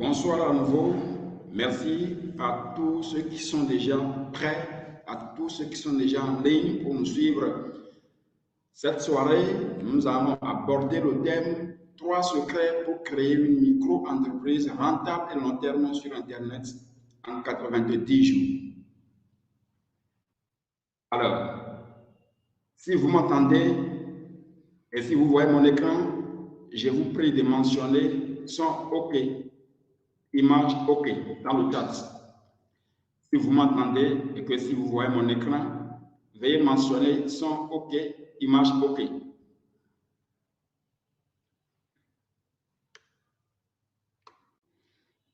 Bonsoir à nouveau. Merci à tous ceux qui sont déjà prêts, à tous ceux qui sont déjà en ligne pour nous suivre. Cette soirée, nous allons aborder le thème 3 secrets pour créer une micro-entreprise rentable et long terme sur Internet en 90 jours. Alors, si vous m'entendez et si vous voyez mon écran, je vous prie de mentionner son OK, image OK dans le chat. Si vous m'entendez et que si vous voyez mon écran, veuillez mentionner son OK, image OK.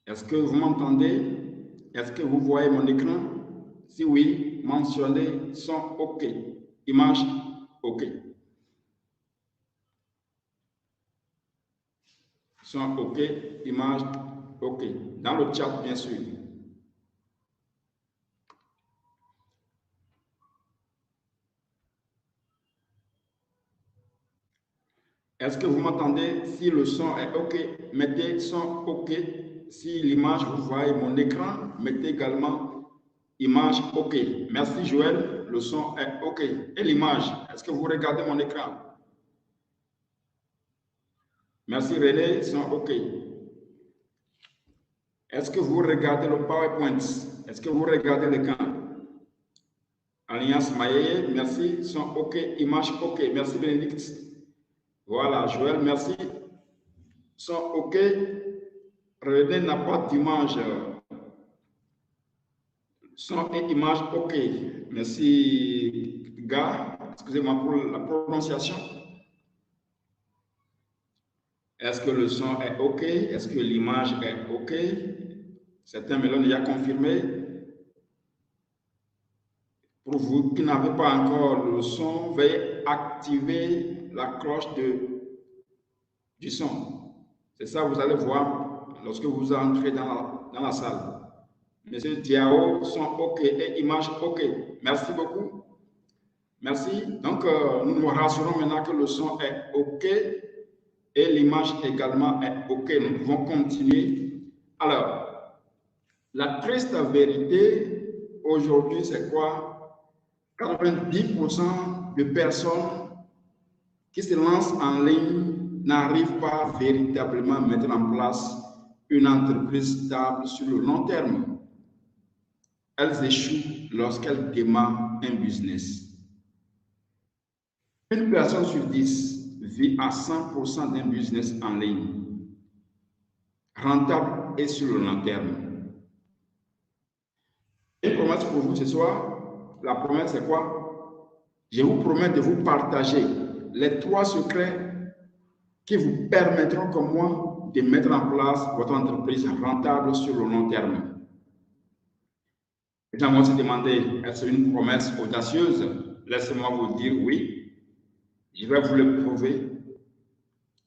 Est-ce que vous m'entendez? Est-ce que vous voyez mon écran? Si oui, mentionnez son OK, image OK. Son OK, image OK. Dans le chat, bien sûr. Est-ce que vous m'entendez? Si le son est OK, mettez son OK. Si l'image, vous voyez mon écran, mettez également image OK. Merci Joël, le son est OK. Et l'image, est-ce que vous regardez mon écran? Merci René, son OK. Est-ce que vous regardez le PowerPoint? Est-ce que vous regardez l'écran? Alliance Maye, merci, son OK, image OK. Merci Bénédicte. Voilà, Joël, merci. Son OK. René n'a pas d'image. Son et image OK. Merci, gars. Excusez-moi pour la prononciation. Est-ce que le son est OK? Est-ce que l'image est OK? Certains me l'ont déjà confirmé. Pour vous qui n'avez pas encore le son, veuillez activer la cloche du son. C'est ça que vous allez voir lorsque vous entrez dans la salle. Monsieur Diao, son OK et image OK. Merci beaucoup. Merci. Donc, nous nous rassurons maintenant que le son est OK et l'image également est OK. Nous pouvons continuer. Alors, la triste vérité aujourd'hui, c'est quoi? 90% de personnes qui se lancent en ligne n'arrivent pas véritablement à mettre en place une entreprise stable sur le long terme. Elles échouent lorsqu'elles démarrent un business. Une personne sur 10 vit à 100% d'un business en ligne, rentable et sur le long terme. Une promesse pour vous ce soir, la promesse c'est quoi? Je vous promets de vous partager les 3 secrets qui vous permettront comme moi de mettre en place votre entreprise rentable sur le long terme. Maintenant, on se demander, est-ce une promesse audacieuse? Laissez-moi vous dire oui. Je vais vous le prouver.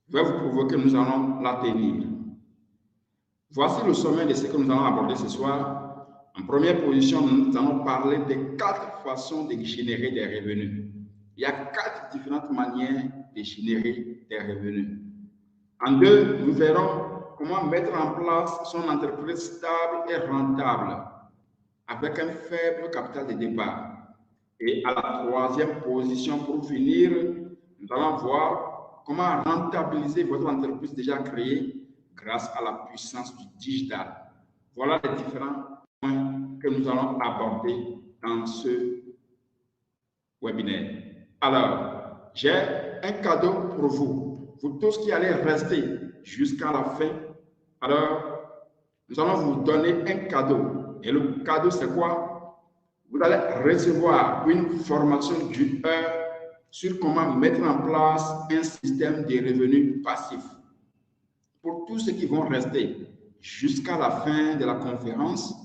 Je vais vous prouver que nous allons la tenir. Voici le sommet de ce que nous allons aborder ce soir. En première position, nous allons parler des 4 façons de générer des revenus. Il y a 4 différentes manières de générer des revenus. En 2, nous verrons comment mettre en place son entreprise stable et rentable avec un faible capital de départ. Et à la 3e position, pour finir, nous allons voir comment rentabiliser votre entreprise déjà créée grâce à la puissance du digital. Voilà les différents points que nous allons aborder dans ce webinaire. Alors, j'ai un cadeau pour vous. Vous tous qui allez rester jusqu'à la fin. Alors, nous allons vous donner un cadeau. Et le cadeau, c'est quoi? Vous allez recevoir une formation d'1 heure sur comment mettre en place un système de revenus passifs. Pour tous ceux qui vont rester jusqu'à la fin de la conférence,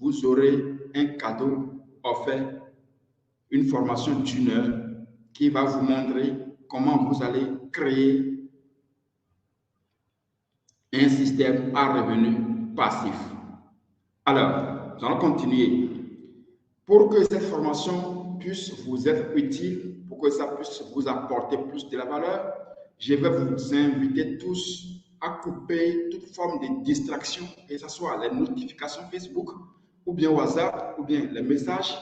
vous aurez un cadeau offert, une formation d'1 heure qui va vous montrer comment vous allez créer un système à revenus passifs. Alors, nous allons continuer. Pour que cette formation puisse vous être utile, pour que ça puisse vous apporter plus de la valeur, je vais vous inviter tous à couper toute forme de distraction, que ce soit les notifications Facebook, ou bien WhatsApp, ou bien les messages.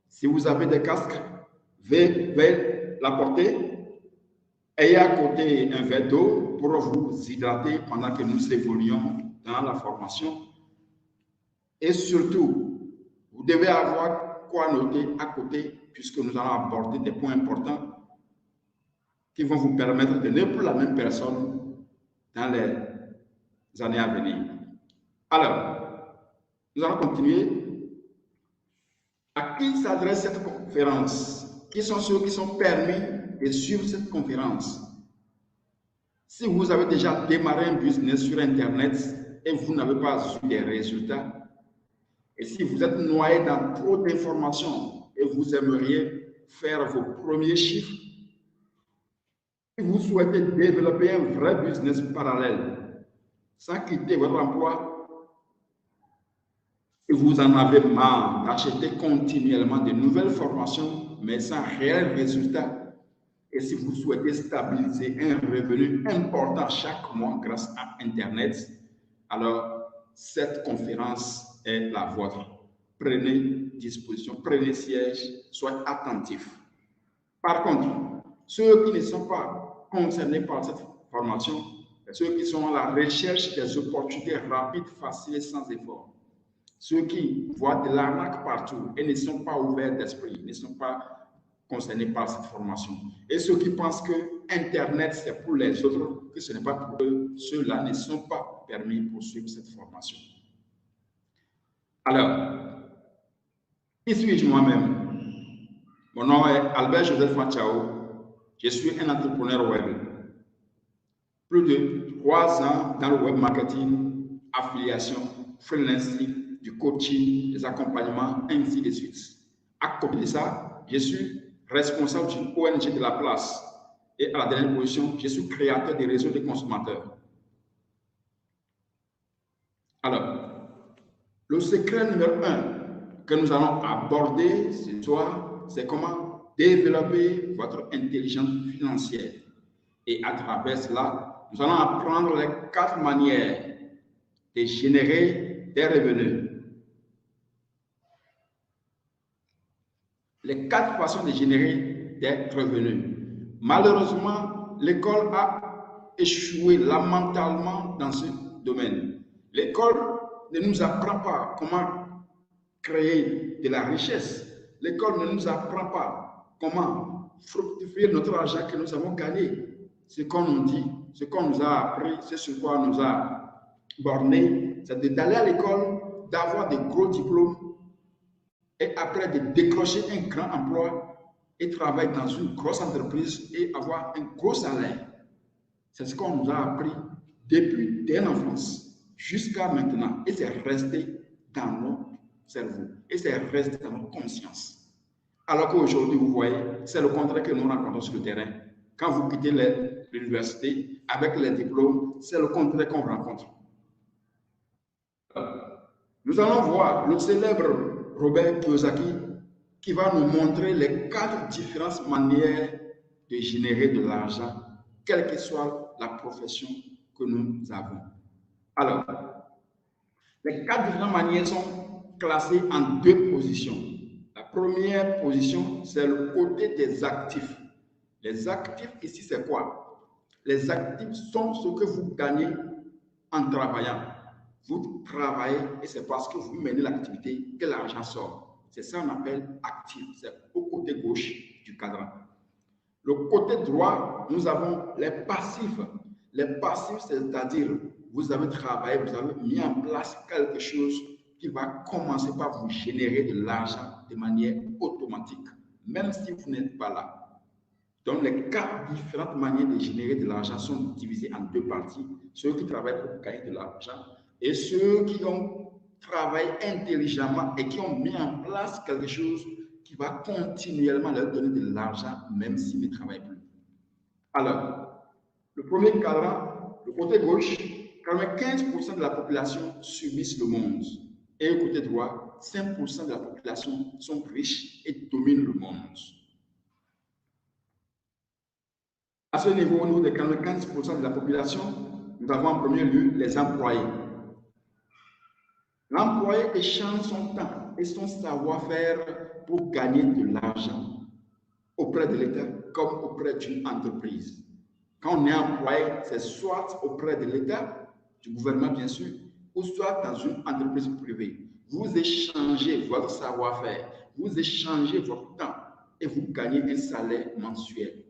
Si vous avez des casques, veuillez la porter. Ayez à côté un verre d'eau pour vous hydrater pendant que nous évoluons dans la formation. Et surtout, vous devez avoir quoi noter à côté, puisque nous allons aborder des points importants qui vont vous permettre de n'être plus la même personne dans les années à venir. Alors, nous allons continuer. À qui s'adresse cette conférence? Qui sont ceux qui sont permis de suivre cette conférence? Si vous avez déjà démarré un business sur Internet et vous n'avez pas eu des résultats, et si vous êtes noyé dans trop d'informations et vous aimeriez faire vos premiers chiffres, si vous souhaitez développer un vrai business parallèle sans quitter votre emploi, et vous en avez marre d'acheter continuellement de nouvelles formations, mais sans réel résultat, et si vous souhaitez stabiliser un revenu important chaque mois grâce à Internet, alors cette conférence est la vôtre. Prenez disposition, prenez siège, soyez attentifs. Par contre, ceux qui ne sont pas concernés par cette formation, ceux qui sont à la recherche des opportunités rapides, faciles et sans effort, ceux qui voient de l'arnaque partout et ne sont pas ouverts d'esprit, ne sont pas concernés par cette formation. Et ceux qui pensent que Internet, c'est pour les autres, que ce n'est pas pour eux, ceux-là ne sont pas permis pour suivre cette formation. Alors, qui suis-je moi-même? Mon nom est Albert Joseph Fanchao. Je suis un entrepreneur web. Plus de 3 ans dans le web marketing, affiliation, freelancing, du coaching, des accompagnements, ainsi de suite. À côté de ça, je suis responsable d'une ONG de la place. Et à la dernière position, je suis créateur des réseaux de consommateurs. Alors, le secret numéro 1 que nous allons aborder ce soir, c'est comment développer votre intelligence financière. Et à travers cela, nous allons apprendre les 4 manières de générer des revenus. Les 4 façons de générer des revenus. Malheureusement, l'école a échoué lamentalement dans ce domaine. L'école ne nous apprend pas comment créer de la richesse. L'école ne nous apprend pas comment fructifier notre argent que nous avons gagné. Ce qu'on nous dit, ce qu'on nous a appris, c'est sur quoi on nous a borné, c'est d'aller à l'école, d'avoir des gros diplômes et après de décrocher un grand emploi et travailler dans une grosse entreprise et avoir un gros salaire. C'est ce qu'on nous a appris depuis dès l'enfance jusqu'à maintenant et c'est resté dans nos cerveaux et c'est resté dans nos consciences. Alors qu'aujourd'hui, vous voyez, c'est le contraire que nous rencontrons sur le terrain. Quand vous quittez l'université avec les diplômes, c'est le contraire qu'on rencontre. Nous allons voir le célèbre Robert Kiyosaki qui va nous montrer les 4 différentes manières de générer de l'argent, quelle que soit la profession que nous avons. Alors, les 4 différentes manières sont classées en 2 positions. La première position, c'est le côté des actifs. Les actifs ici, c'est quoi? Les actifs sont ce que vous gagnez en travaillant. Vous travaillez et c'est parce que vous menez l'activité que l'argent sort. C'est ça qu'on appelle actif. C'est au côté gauche du cadran. Le côté droit, nous avons les passifs. Les passifs, c'est-à-dire vous avez travaillé, vous avez mis en place quelque chose qui va commencer par vous générer de l'argent de manière automatique, même si vous n'êtes pas là. Donc, les 4 différentes manières de générer de l'argent sont divisées en 2 parties. Ceux qui travaillent pour gagner de l'argent et ceux qui ont travaillé intelligemment et qui ont mis en place quelque chose qui va continuellement leur donner de l'argent, même s'ils ne travaillent plus. Alors, le premier cadran, le côté gauche, 95% de la population subissent le monde. Et le côté droit, 5% de la population sont riches et dominent le monde. À ce niveau, au niveau de 95% de la population, nous avons en premier lieu les employés. L'employé échange son temps et son savoir-faire pour gagner de l'argent auprès de l'État comme auprès d'une entreprise. Quand on est employé, c'est soit auprès de l'État, du gouvernement bien sûr, ou soit dans une entreprise privée. Vous échangez votre savoir-faire, vous échangez votre temps et vous gagnez un salaire mensuel.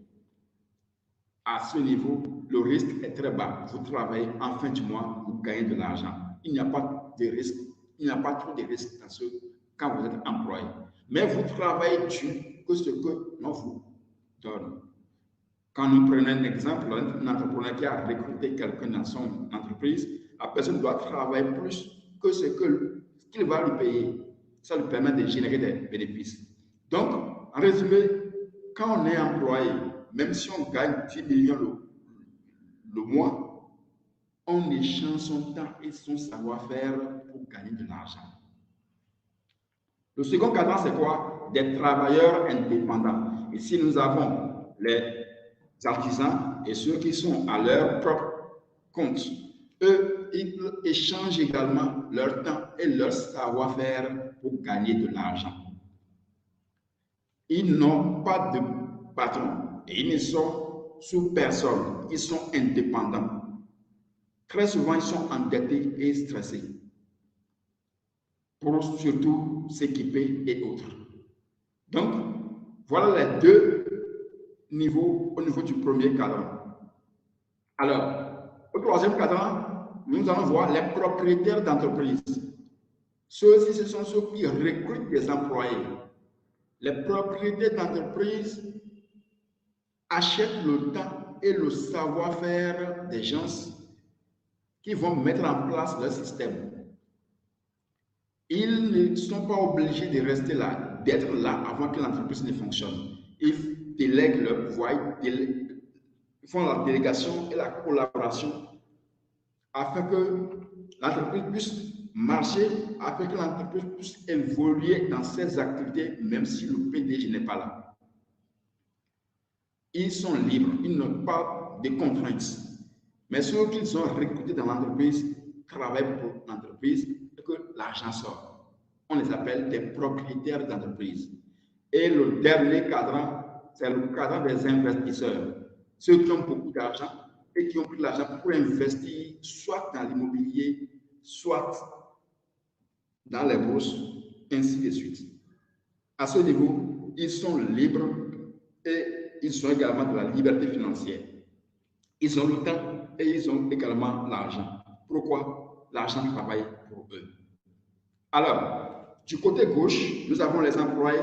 À ce niveau, le risque est très bas. Vous travaillez en fin du mois, vous gagnez de l'argent. Il n'y a pas de risque, il n'y a pas trop de risques dans ce quand vous êtes employé. Mais vous travaillez dur que ce que l'on vous donne. Quand nous prenons un exemple, un entrepreneur qui a recruté quelqu'un dans son entreprise, la personne doit travailler plus que ce qu'il va lui payer. Ça lui permet de générer des bénéfices. Donc, en résumé, quand on est employé, même si on gagne 10 millions le mois, on échange son temps et son savoir-faire pour gagner de l'argent. Le second cadran, c'est quoi? Des travailleurs indépendants. Ici, nous avons les artisans et ceux qui sont à leur propre compte. Eux, ils échangent également leur temps et leur savoir-faire pour gagner de l'argent. Ils n'ont pas de patron et ils ne sont sous personne. Ils sont indépendants. Très souvent, ils sont endettés et stressés pour surtout s'équiper et autres. Donc, voilà les deux niveaux au niveau du premier cadran. Alors, au troisième cadran, nous allons voir les propriétaires d'entreprise. Ceux-ci, ce sont ceux qui recrutent des employés. Les propriétaires d'entreprise achètent le temps et le savoir-faire des gens qui vont mettre en place leur système. Ils ne sont pas obligés de rester là, d'être là avant que l'entreprise ne fonctionne. Ils délèguent leur pouvoir, ils font la délégation et la collaboration afin que l'entreprise puisse marcher, afin que l'entreprise puisse évoluer dans ses activités, même si le PDG n'est pas là. Ils sont libres, ils n'ont pas de contraintes. Mais ceux qu'ils ont recrutés dans l'entreprise travaillent pour l'entreprise et que l'argent sort. On les appelle des propriétaires d'entreprise. Et le dernier cadran, c'est le cadran des investisseurs. Ceux qui ont beaucoup d'argent et qui ont pris l'argent pour investir soit dans l'immobilier, soit dans les bourses, ainsi de suite. À ce niveau, ils sont libres et ils ont également de la liberté financière. Ils ont le temps et ils ont également l'argent. Pourquoi? L'argent travaille pour eux. Alors, du côté gauche, nous avons les employés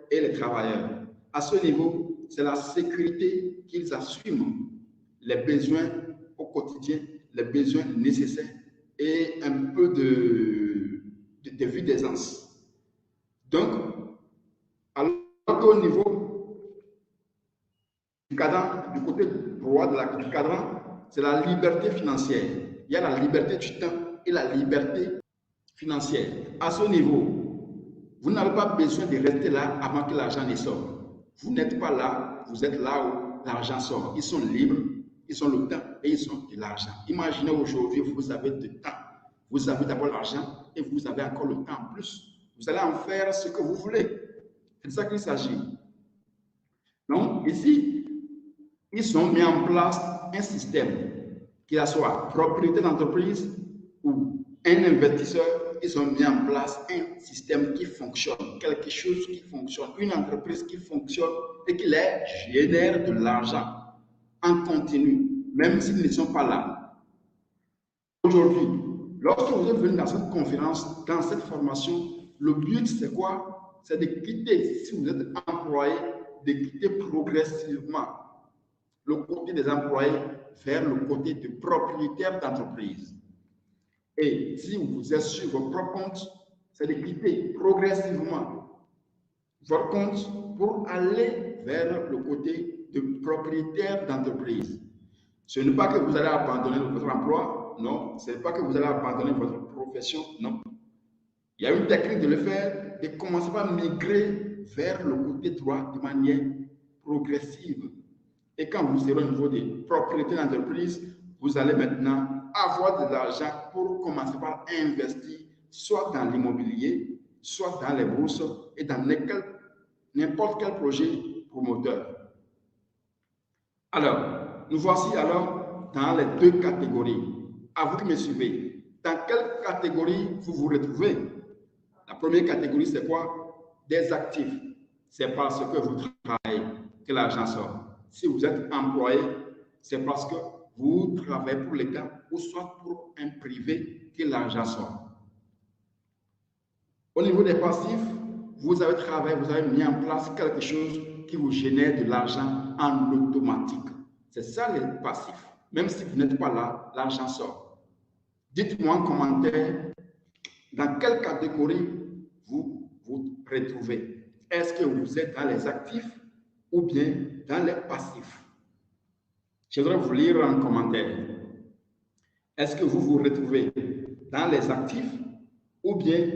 et les travailleurs. À ce niveau, c'est la sécurité qu'ils assument, les besoins au quotidien, les besoins nécessaires et un peu de vue d'aisance. Donc, alors qu'au niveau du cadran, du côté droit du cadran, c'est la liberté financière. Il y a la liberté du temps et la liberté financière. À ce niveau, vous n'avez pas besoin de rester là avant que l'argent ne sorte. Vous n'êtes pas là, vous êtes là où l'argent sort. Ils sont libres, ils ont le temps et ils ont de l'argent. Imaginez aujourd'hui, vous avez du temps. Vous avez d'abord l'argent et vous avez encore le temps en plus. Vous allez en faire ce que vous voulez. C'est de ça qu'il s'agit. Donc, ici, ils ont mis en place un système, qu'il soit propriété d'entreprise ou un investisseur, ils ont mis en place un système qui fonctionne, quelque chose qui fonctionne, une entreprise qui fonctionne et qui leur génère de l'argent en continu, même s'ils ne sont pas là. Aujourd'hui, lorsque vous êtes venu dans cette conférence, dans cette formation, le but c'est quoi? C'est de quitter, si vous êtes employé, de quitter progressivement le côté des employés vers le côté des propriétaires d'entreprise. Et si vous êtes sur votre propre compte, c'est de quitter progressivement votre compte pour aller vers le côté de propriétaire d'entreprise. Ce n'est pas que vous allez abandonner votre emploi, non. Ce n'est pas que vous allez abandonner votre profession, non. Il y a une technique de le faire, de commencer par migrer vers le côté droit de manière progressive. Et quand vous serez au niveau des propriétés d'entreprise, vous allez maintenant avoir de l'argent pour commencer par investir soit dans l'immobilier, soit dans les bourses et dans n'importe quel projet promoteur. Alors, nous voici alors dans les deux catégories. À vous qui me suivez, dans quelle catégorie vous vous retrouvez? La première catégorie, c'est quoi? Des actifs. C'est parce que vous travaillez que l'argent sort. Si vous êtes employé, c'est parce que vous travaillez pour l'État ou soit pour un privé que l'argent sort. Au niveau des passifs, vous avez travaillé, vous avez mis en place quelque chose qui vous génère de l'argent en automatique. C'est ça les passifs. Même si vous n'êtes pas là, l'argent sort. Dites-moi en commentaire dans quelle catégorie vous vous retrouvez. Est-ce que vous êtes dans les actifs ou bien dans les passifs? Je voudrais vous lire en commentaire. Est-ce que vous vous retrouvez dans les actifs ou bien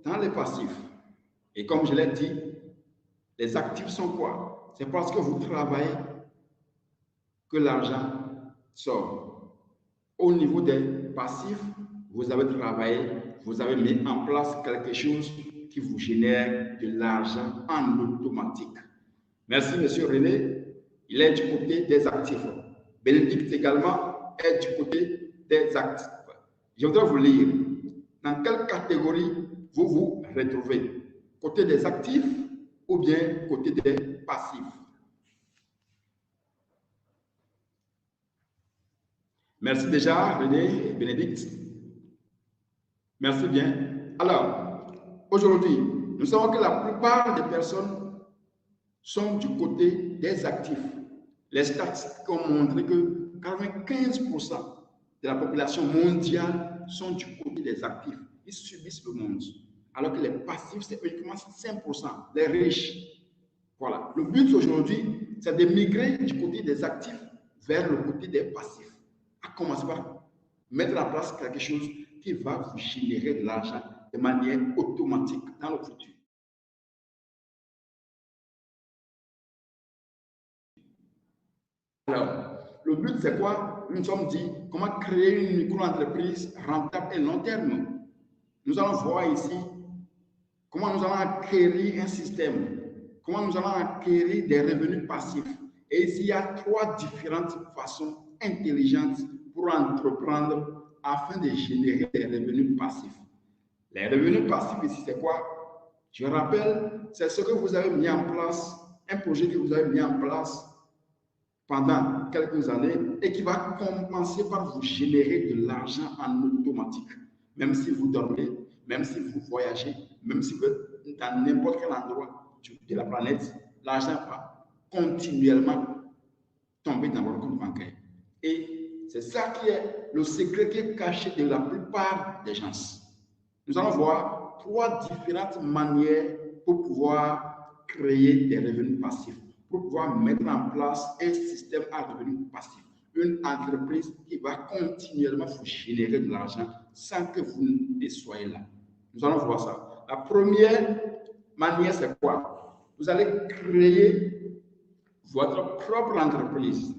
dans les passifs? Et comme je l'ai dit, les actifs sont quoi? C'est parce que vous travaillez que l'argent sort. Au niveau des passifs, vous avez travaillé, vous avez mis en place quelque chose qui vous génère de l'argent en automatique. Merci, monsieur René. Il est du côté des actifs. Bénédicte également est du côté des actifs. Je voudrais vous lire. Dans quelle catégorie vous vous retrouvez? Côté des actifs ou bien côté des passifs? Merci déjà, René et Bénédicte. Merci bien. Alors, aujourd'hui, nous savons que la plupart des personnes sont du côté des actifs. Les statistiques ont montré que 95% de la population mondiale sont du côté des actifs. Ils subissent le monde. Alors que les passifs, c'est uniquement 5%, les riches. Voilà. Le but aujourd'hui, c'est de migrer du côté des actifs vers le côté des passifs. À commencer par mettre en place quelque chose qui va vous générer de l'argent de manière automatique dans le futur. Alors, le but, c'est quoi? Nous nous sommes dit comment créer une micro-entreprise rentable et long terme. Nous allons voir ici comment nous allons acquérir un système, comment nous allons acquérir des revenus passifs. Et ici, il y a trois différentes façons intelligentes pour entreprendre afin de générer des revenus passifs. Les revenus passifs ici, c'est quoi? Je rappelle, c'est ce que vous avez mis en place, un projet que vous avez mis en place pendant quelques années et qui va compenser par vous générer de l'argent en automatique. Même si vous dormez, même si vous voyagez, même si vous êtes dans n'importe quel endroit de la planète, l'argent va continuellement tomber dans votre compte bancaire. Et c'est ça qui est le secret qui est caché de la plupart des gens. Nous allons voir trois différentes manières pour pouvoir créer des revenus passifs, pour pouvoir mettre en place un système à revenus passifs, une entreprise qui va continuellement vous générer de l'argent sans que vous ne soyez là. Nous allons voir ça. La première manière, c'est quoi? Vous allez créer votre propre entreprise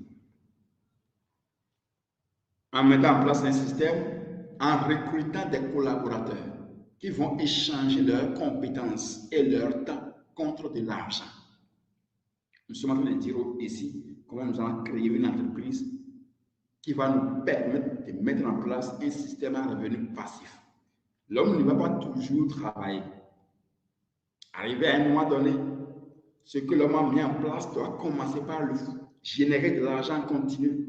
en mettant en place un système, en recrutant des collaborateurs qui vont échanger leurs compétences et leur temps contre de l'argent. Nous sommes en train de dire ici comment nous allons créer une entreprise qui va nous permettre de mettre en place un système à revenus passif. L'homme ne va pas toujours travailler. Arrivé à un moment donné, ce que l'homme a mis en place doit commencer par le générer de l'argent continu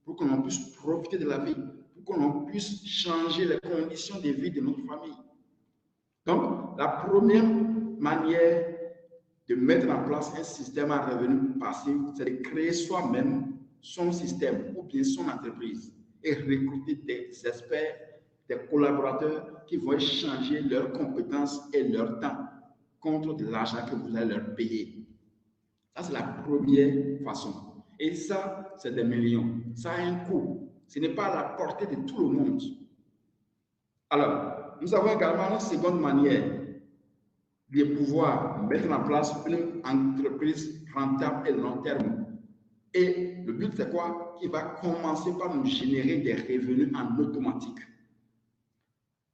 pour que l'on puisse profiter de la vie, pour que l'on puisse changer les conditions de vie de notre famille. Donc, la première manière de mettre en place un système à revenus passif, c'est de créer soi-même son système ou bien son entreprise et recruter des experts, des collaborateurs qui vont échanger leurs compétences et leur temps contre de l'argent que vous allez leur payer. Ça, c'est la première façon. Et ça, c'est des millions. Ça a un coût. Ce n'est pas à la portée de tout le monde. Alors, nous avons également une seconde manière de pouvoir mettre en place une entreprise rentable et long terme. Et le but, c'est quoi? Il va commencer par nous générer des revenus en automatique.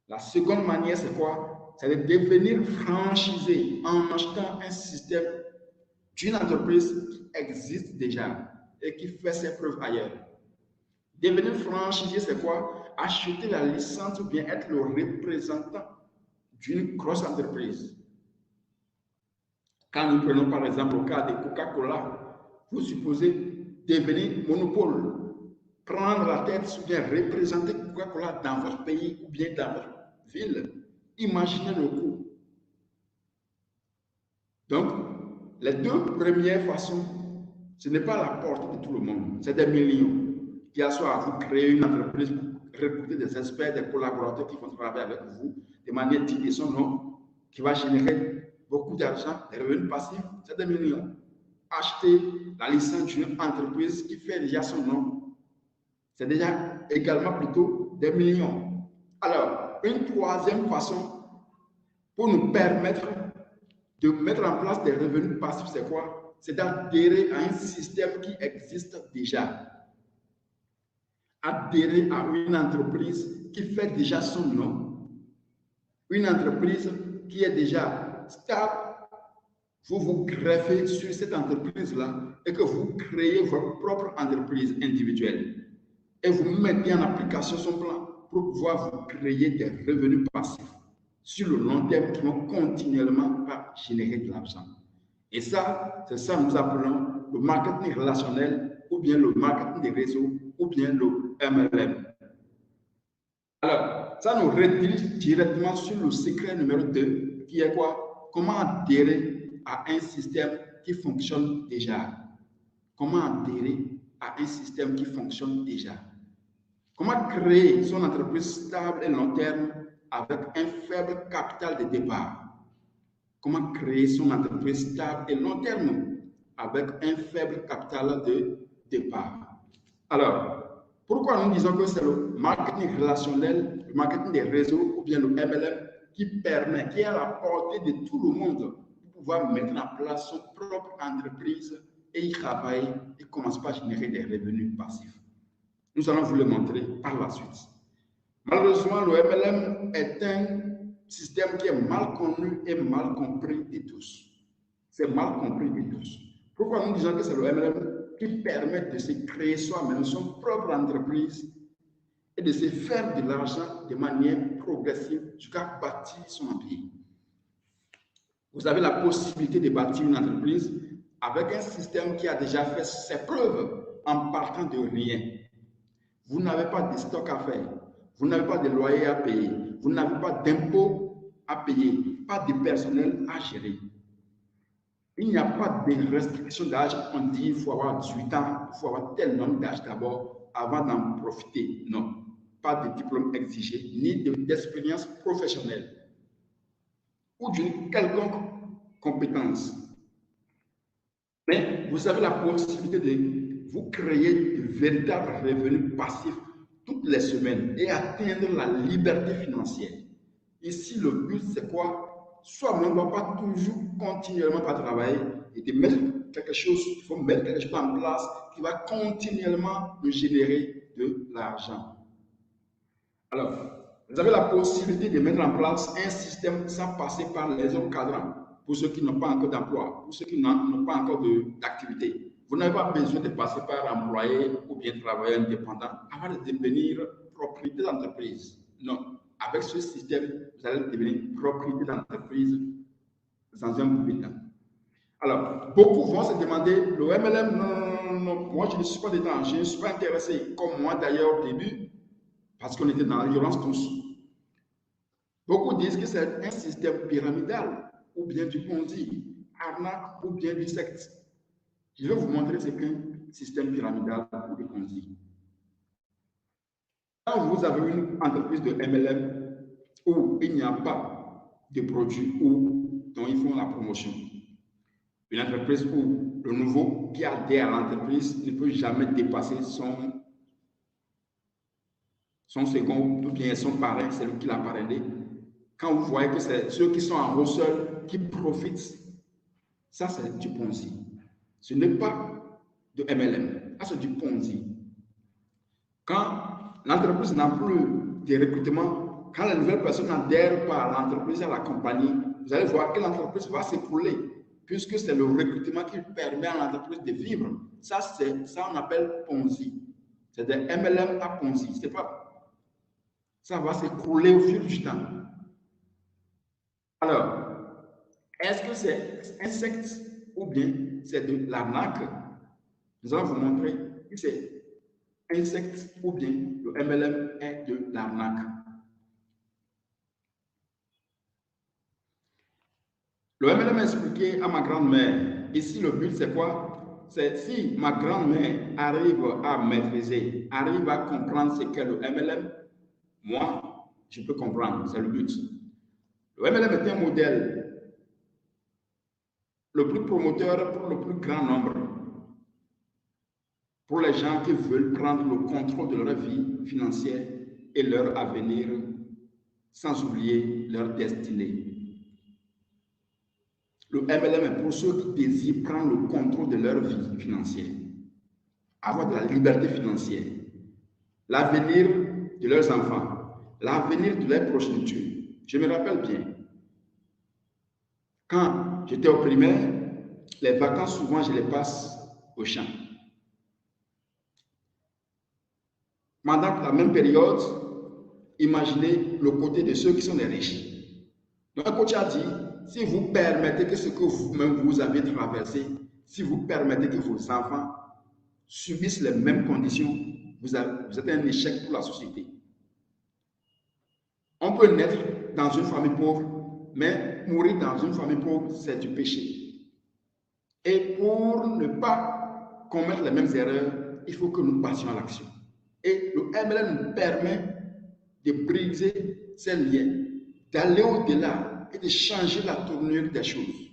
La seconde manière, c'est quoi? C'est de devenir franchisé en achetant un système d'une entreprise qui existe déjà et qui fait ses preuves ailleurs. Devenir franchisé, c'est quoi? Acheter la licence ou bien être le représentant d'une grosse entreprise. Quand nous prenons par exemple le cas de Coca-Cola, vous supposez devenir monopole, prendre la tête ou bien représenter Coca-Cola dans votre pays ou bien dans votre ville. Imaginez le coût. Donc, les deux premières façons, ce n'est pas à la portée de tout le monde, c'est des millions. Qu'il y a soit vous créez une entreprise pour recruter des experts, des collaborateurs qui vont travailler avec vous de manière digne de son nom, qui va générer beaucoup d'argent, des revenus passifs, c'est des millions. Acheter la licence d'une entreprise qui fait déjà son nom, c'est déjà également plutôt des millions. Alors, une troisième façon pour nous permettre de mettre en place des revenus passifs, c'est quoi? C'est d'adhérer à un système qui existe déjà. Adhérer à une entreprise qui fait déjà son nom, une entreprise qui est déjà stable. Vous vous greffez sur cette entreprise-là et que vous créez votre propre entreprise individuelle. Et vous mettez en application son plan pour pouvoir vous créer des revenus passifs sur le long terme qui vont continuellement générer de l'argent. Et ça, c'est ça que nous appelons le marketing relationnel ou bien le marketing des réseaux ou bien le MLM. Alors, ça nous redirige directement sur le secret numéro 2 qui est quoi? Comment adhérer à un système qui fonctionne déjà. Comment adhérer à un système qui fonctionne déjà. Comment créer son entreprise stable et long terme avec un faible capital de départ? Comment créer son entreprise stable et long terme avec un faible capital de départ? Alors, pourquoi nous disons que c'est le marketing relationnel, le marketing des réseaux ou bien le MLM qui permet, qui est à la portée de tout le monde pour pouvoir mettre en place son propre entreprise et y travailler et commencer par générer des revenus passifs? Nous allons vous le montrer par la suite. Malheureusement, le MLM est un système qui est mal connu et mal compris de tous. C'est mal compris de tous. Pourquoi nous disons que c'est le MLM qui permet de se créer soi-même son propre entreprise et de se faire de l'argent de manière progressive jusqu'à bâtir son empire? Vous avez la possibilité de bâtir une entreprise avec un système qui a déjà fait ses preuves en partant de rien. Vous n'avez pas de stock à faire, vous n'avez pas de loyer à payer, vous n'avez pas d'impôts à payer, pas de personnel à gérer. Il n'y a pas de restriction d'âge. On dit qu'il faut avoir 18 ans, il faut avoir tel nombre d'âge d'abord avant d'en profiter. Non, pas de diplôme exigé, ni d'expérience professionnelle ou d'une quelconque compétence. Mais vous avez la possibilité de vous créer de véritables revenus passifs toutes les semaines et atteindre la liberté financière. Ici, le but, c'est quoi? Soit on ne doit pas toujours continuellement pas travailler et de mettre quelque chose, il faut mettre quelque chose en place qui va continuellement nous générer de l'argent. Alors, vous avez la possibilité de mettre en place un système sans passer par les autres cadrans pour ceux qui n'ont pas encore d'emploi, pour ceux qui n'ont pas encore d'activité. Vous n'avez pas besoin de passer par employé ou bien travailleur indépendant avant de devenir propriétaire d'entreprise. Non. Avec ce système, vous allez devenir propriétaire d'entreprise dans un premier temps. Alors, beaucoup vont se demander, le MLM, non, moi je ne suis pas dedans, je ne suis pas intéressé, comme moi d'ailleurs au début, parce qu'on était dans la violence tous. Beaucoup disent que c'est un système pyramidal, ou bien du Ponzi, arnaque, ou bien du secte. Je vais vous montrer ce qu'est un système pyramidal ou du Ponzi. Quand vous avez une entreprise de MLM où il n'y a pas de produits ou dont ils font la promotion, une entreprise où le nouveau qui adhère à l'entreprise ne peut jamais dépasser son second ou bien son parrain, celui qui l'a parrainé. Quand vous voyez que c'est ceux qui sont en haut seuls qui profitent, ça c'est du Ponzi. Ce n'est pas de MLM. Ça, c'est du Ponzi. Quand l'entreprise n'a plus de recrutement, quand les nouvelles personnes n'adhèrent pas à l'entreprise, à la compagnie, vous allez voir que l'entreprise va s'écrouler, puisque c'est le recrutement qui permet à l'entreprise de vivre. Ça, on appelle Ponzi. C'est des MLM à Ponzi. C'est pas. Ça va s'écrouler au fil du temps. Alors, est-ce que c'est un secte ou bien c'est de l'arnaque? Nous allons vous montrer que c'est un secte ou bien le MLM est de l'arnaque. Le MLM a expliqué à ma grand-mère. Ici, le but, c'est quoi? C'est si ma grand-mère arrive à maîtriser, arrive à comprendre ce qu'est le MLM, moi, je peux comprendre. C'est le but. Le MLM est un modèle, le plus promoteur pour le plus grand nombre, pour les gens qui veulent prendre le contrôle de leur vie financière et leur avenir, sans oublier leur destinée. Le MLM est pour ceux qui désirent prendre le contrôle de leur vie financière, avoir de la liberté financière, l'avenir de leurs enfants, l'avenir de leurs progénitures. Je me rappelle bien, quand j'étais au primaire, les vacances, souvent, je les passe au champ. Pendant la même période, imaginez le côté de ceux qui sont des riches. Donc, un coach a dit, si vous permettez que ce que vous-même vous avez traversé, si vous permettez que vos enfants subissent les mêmes conditions, vous êtes un échec pour la société. On peut naître dans une famille pauvre, mais mourir dans une famille pauvre, c'est du péché. Et pour ne pas commettre les mêmes erreurs, il faut que nous passions à l'action. Et le MLM nous permet de briser ces liens, d'aller au-delà et de changer la tournure des choses.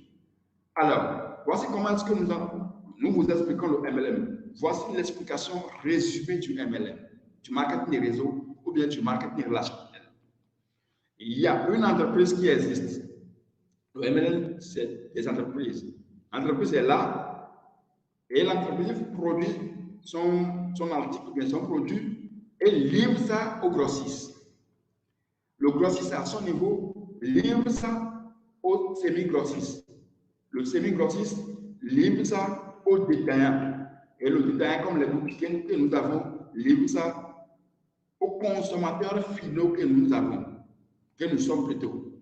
Alors, voici comment est-ce que nous vous expliquons le MLM. Voici l'explication résumée du MLM, du marketing des réseaux ou bien du marketing relationnel. Il y a une entreprise qui existe. Le MLM, c'est des entreprises. L'entreprise est là et l'entreprise produit son article, bien son produit et livre ça au grossiste. Le grossiste à son niveau livre ça au semi-grossiste. Le semi-grossiste livre ça au détaillant. Et le détaillant, comme les boutiques que nous avons, livre ça aux consommateurs finaux que nous avons, que nous sommes plutôt.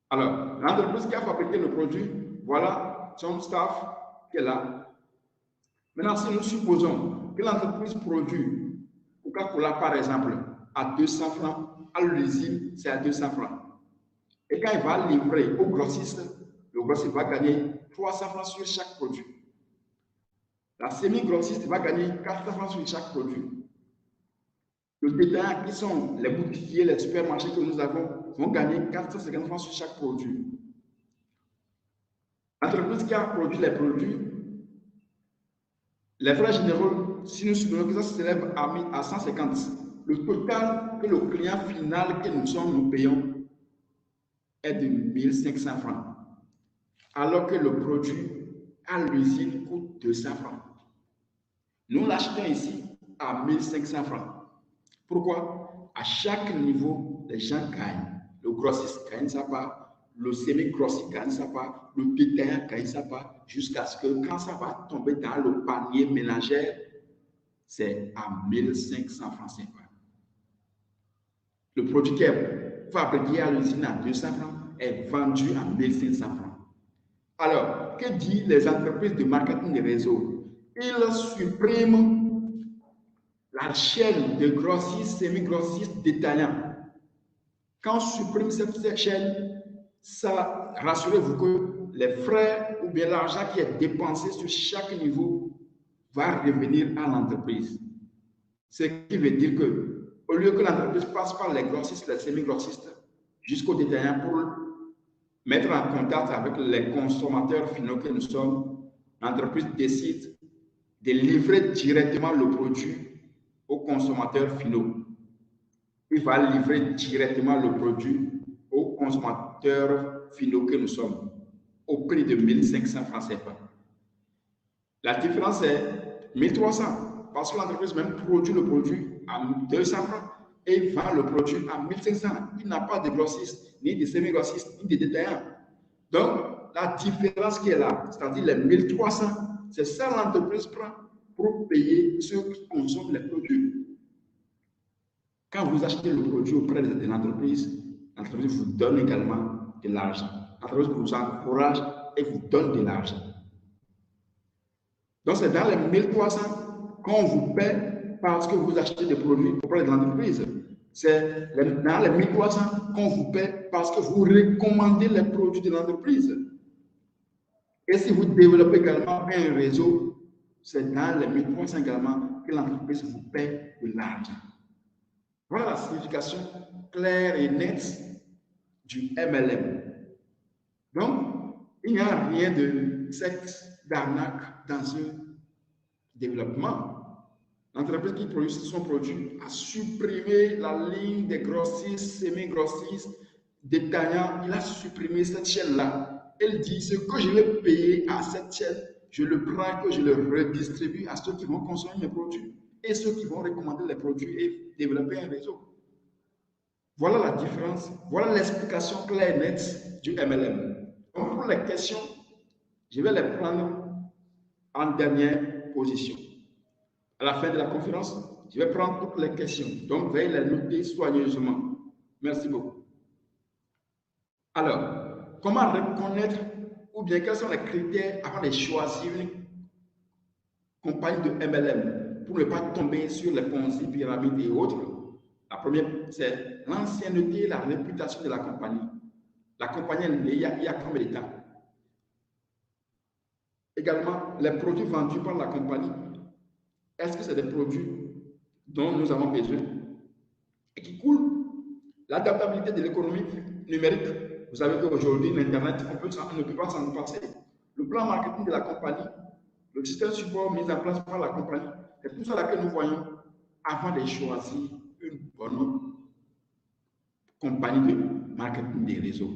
Alors, l'entreprise qui a fabriqué le produit, voilà son staff qui est là. Maintenant, si nous supposons que l'entreprise produit Coca-Cola, par exemple, à 200 francs, à l'usine, c'est à 200 francs. Et quand il va livrer au grossiste, le grossiste va gagner 300 francs sur chaque produit. La semi-grossiste va gagner 400 francs sur chaque produit. Le détaillant, qui sont les boutiquiers, les supermarchés que nous avons, vont gagner 450 francs sur chaque produit. L'entreprise qui a produit les produits, les frais généraux, si nous supposons que ça s'élève à 150, le total que le client final que nous payons est de 1500 francs, alors que le produit à l'usine coûte 200 francs. Nous l'achetons ici à 1500 francs. Pourquoi? À chaque niveau, les gens gagnent. Le grossiste gagne sa part, le semi-grossiste gagne sa part, le détaillant gagne sa part, jusqu'à ce que quand ça va tomber dans le panier ménagère, c'est à 1500 francs CFA. Le produit qui est fabriqué à l'usine à 200 francs est vendu à 1500 francs. Alors, que disent les entreprises de marketing des réseaux? Ils suppriment la chaîne de grossistes, semi-grossistes, détaillants. Quand on supprime cette chaîne, ça, rassurez-vous que les frais ou bien l'argent qui est dépensé sur chaque niveau va revenir à l'entreprise. Ce qui veut dire que, au lieu que l'entreprise passe par les grossistes, les semi-grossistes, jusqu'aux détaillants pour mettre en contact avec les consommateurs finaux que nous sommes, l'entreprise décide de livrer directement le produit aux consommateurs finaux. Il va livrer directement le produit aux consommateurs finaux que nous sommes au prix de 1500 francs CFA. La différence est 1300 parce que l'entreprise même produit le produit à 200 francs et vend le produit à 1500. Il n'a pas de grossiste, ni de semi-grossiste, ni de détaillant. Donc, la différence qui est là, c'est-à-dire les 1300, c'est ça l'entreprise prend pour payer ceux qui consomment les produits. Quand vous achetez le produit auprès de l'entreprise vous donne également de l'argent. L'entreprise vous encourage et vous donne de l'argent. Donc, c'est dans les 1300 qu'on vous paie parce que vous achetez des produits auprès de l'entreprise. C'est dans les 1300 qu'on vous paie parce que vous recommandez les produits de l'entreprise. Et si vous développez également un réseau, c'est dans les 1300 également que l'entreprise vous paie de l'argent. Voilà la signification claire et nette du MLM. Donc, il n'y a rien de sexe, d'arnaque dans ce développement. L'entreprise qui produit son produit a supprimé la ligne des grossistes, semi-grossistes, détaillants. Il a supprimé cette chaîne-là. Elle dit ce que je vais payer à cette chaîne, je le prends et je le redistribue à ceux qui vont consommer mes produits et ceux qui vont recommander les produits et développer un réseau. Voilà la différence, voilà l'explication claire et nette du MLM. Donc, pour les questions, je vais les prendre en dernière position. À la fin de la conférence, je vais prendre toutes les questions. Donc, veuillez les noter soigneusement. Merci beaucoup. Alors, comment reconnaître ou bien quels sont les critères avant de choisir une compagnie de MLM pour ne pas tomber sur les Ponzi, pyramides et autres? La première, c'est l'ancienneté et la réputation de la compagnie. La compagnie, il y a combien de temps? Également, les produits vendus par la compagnie, est-ce que c'est des produits dont nous avons besoin et qui coulent? L'adaptabilité de l'économie numérique. Vous savez qu'aujourd'hui, l'Internet, on ne peut pas s'en passer. Le plan marketing de la compagnie, le système support mis en place par la compagnie, c'est tout ça que nous voyons avant de choisir une bonne compagnie de marketing des réseaux.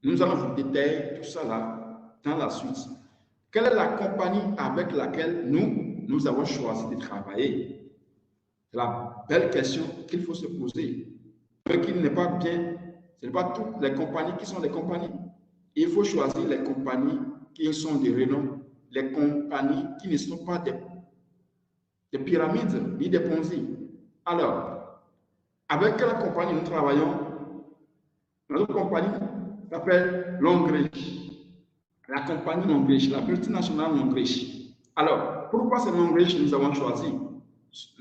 Nous allons vous détailler tout ça là dans la suite. Quelle est la compagnie avec laquelle nous avons choisi de travailler? C'est la belle question qu'il faut se poser. Qu'il n'est pas bien, ce n'est pas toutes les compagnies qui sont des compagnies. Il faut choisir les compagnies qui sont de renom, les compagnies qui ne sont pas des pyramides ni des Ponzi. Alors, avec quelle compagnie nous travaillons? Notre compagnie s'appelle Longrich. La compagnie Longrich, la multinationale Longrich. Alors, pourquoi c'est Longrich que nous avons choisi?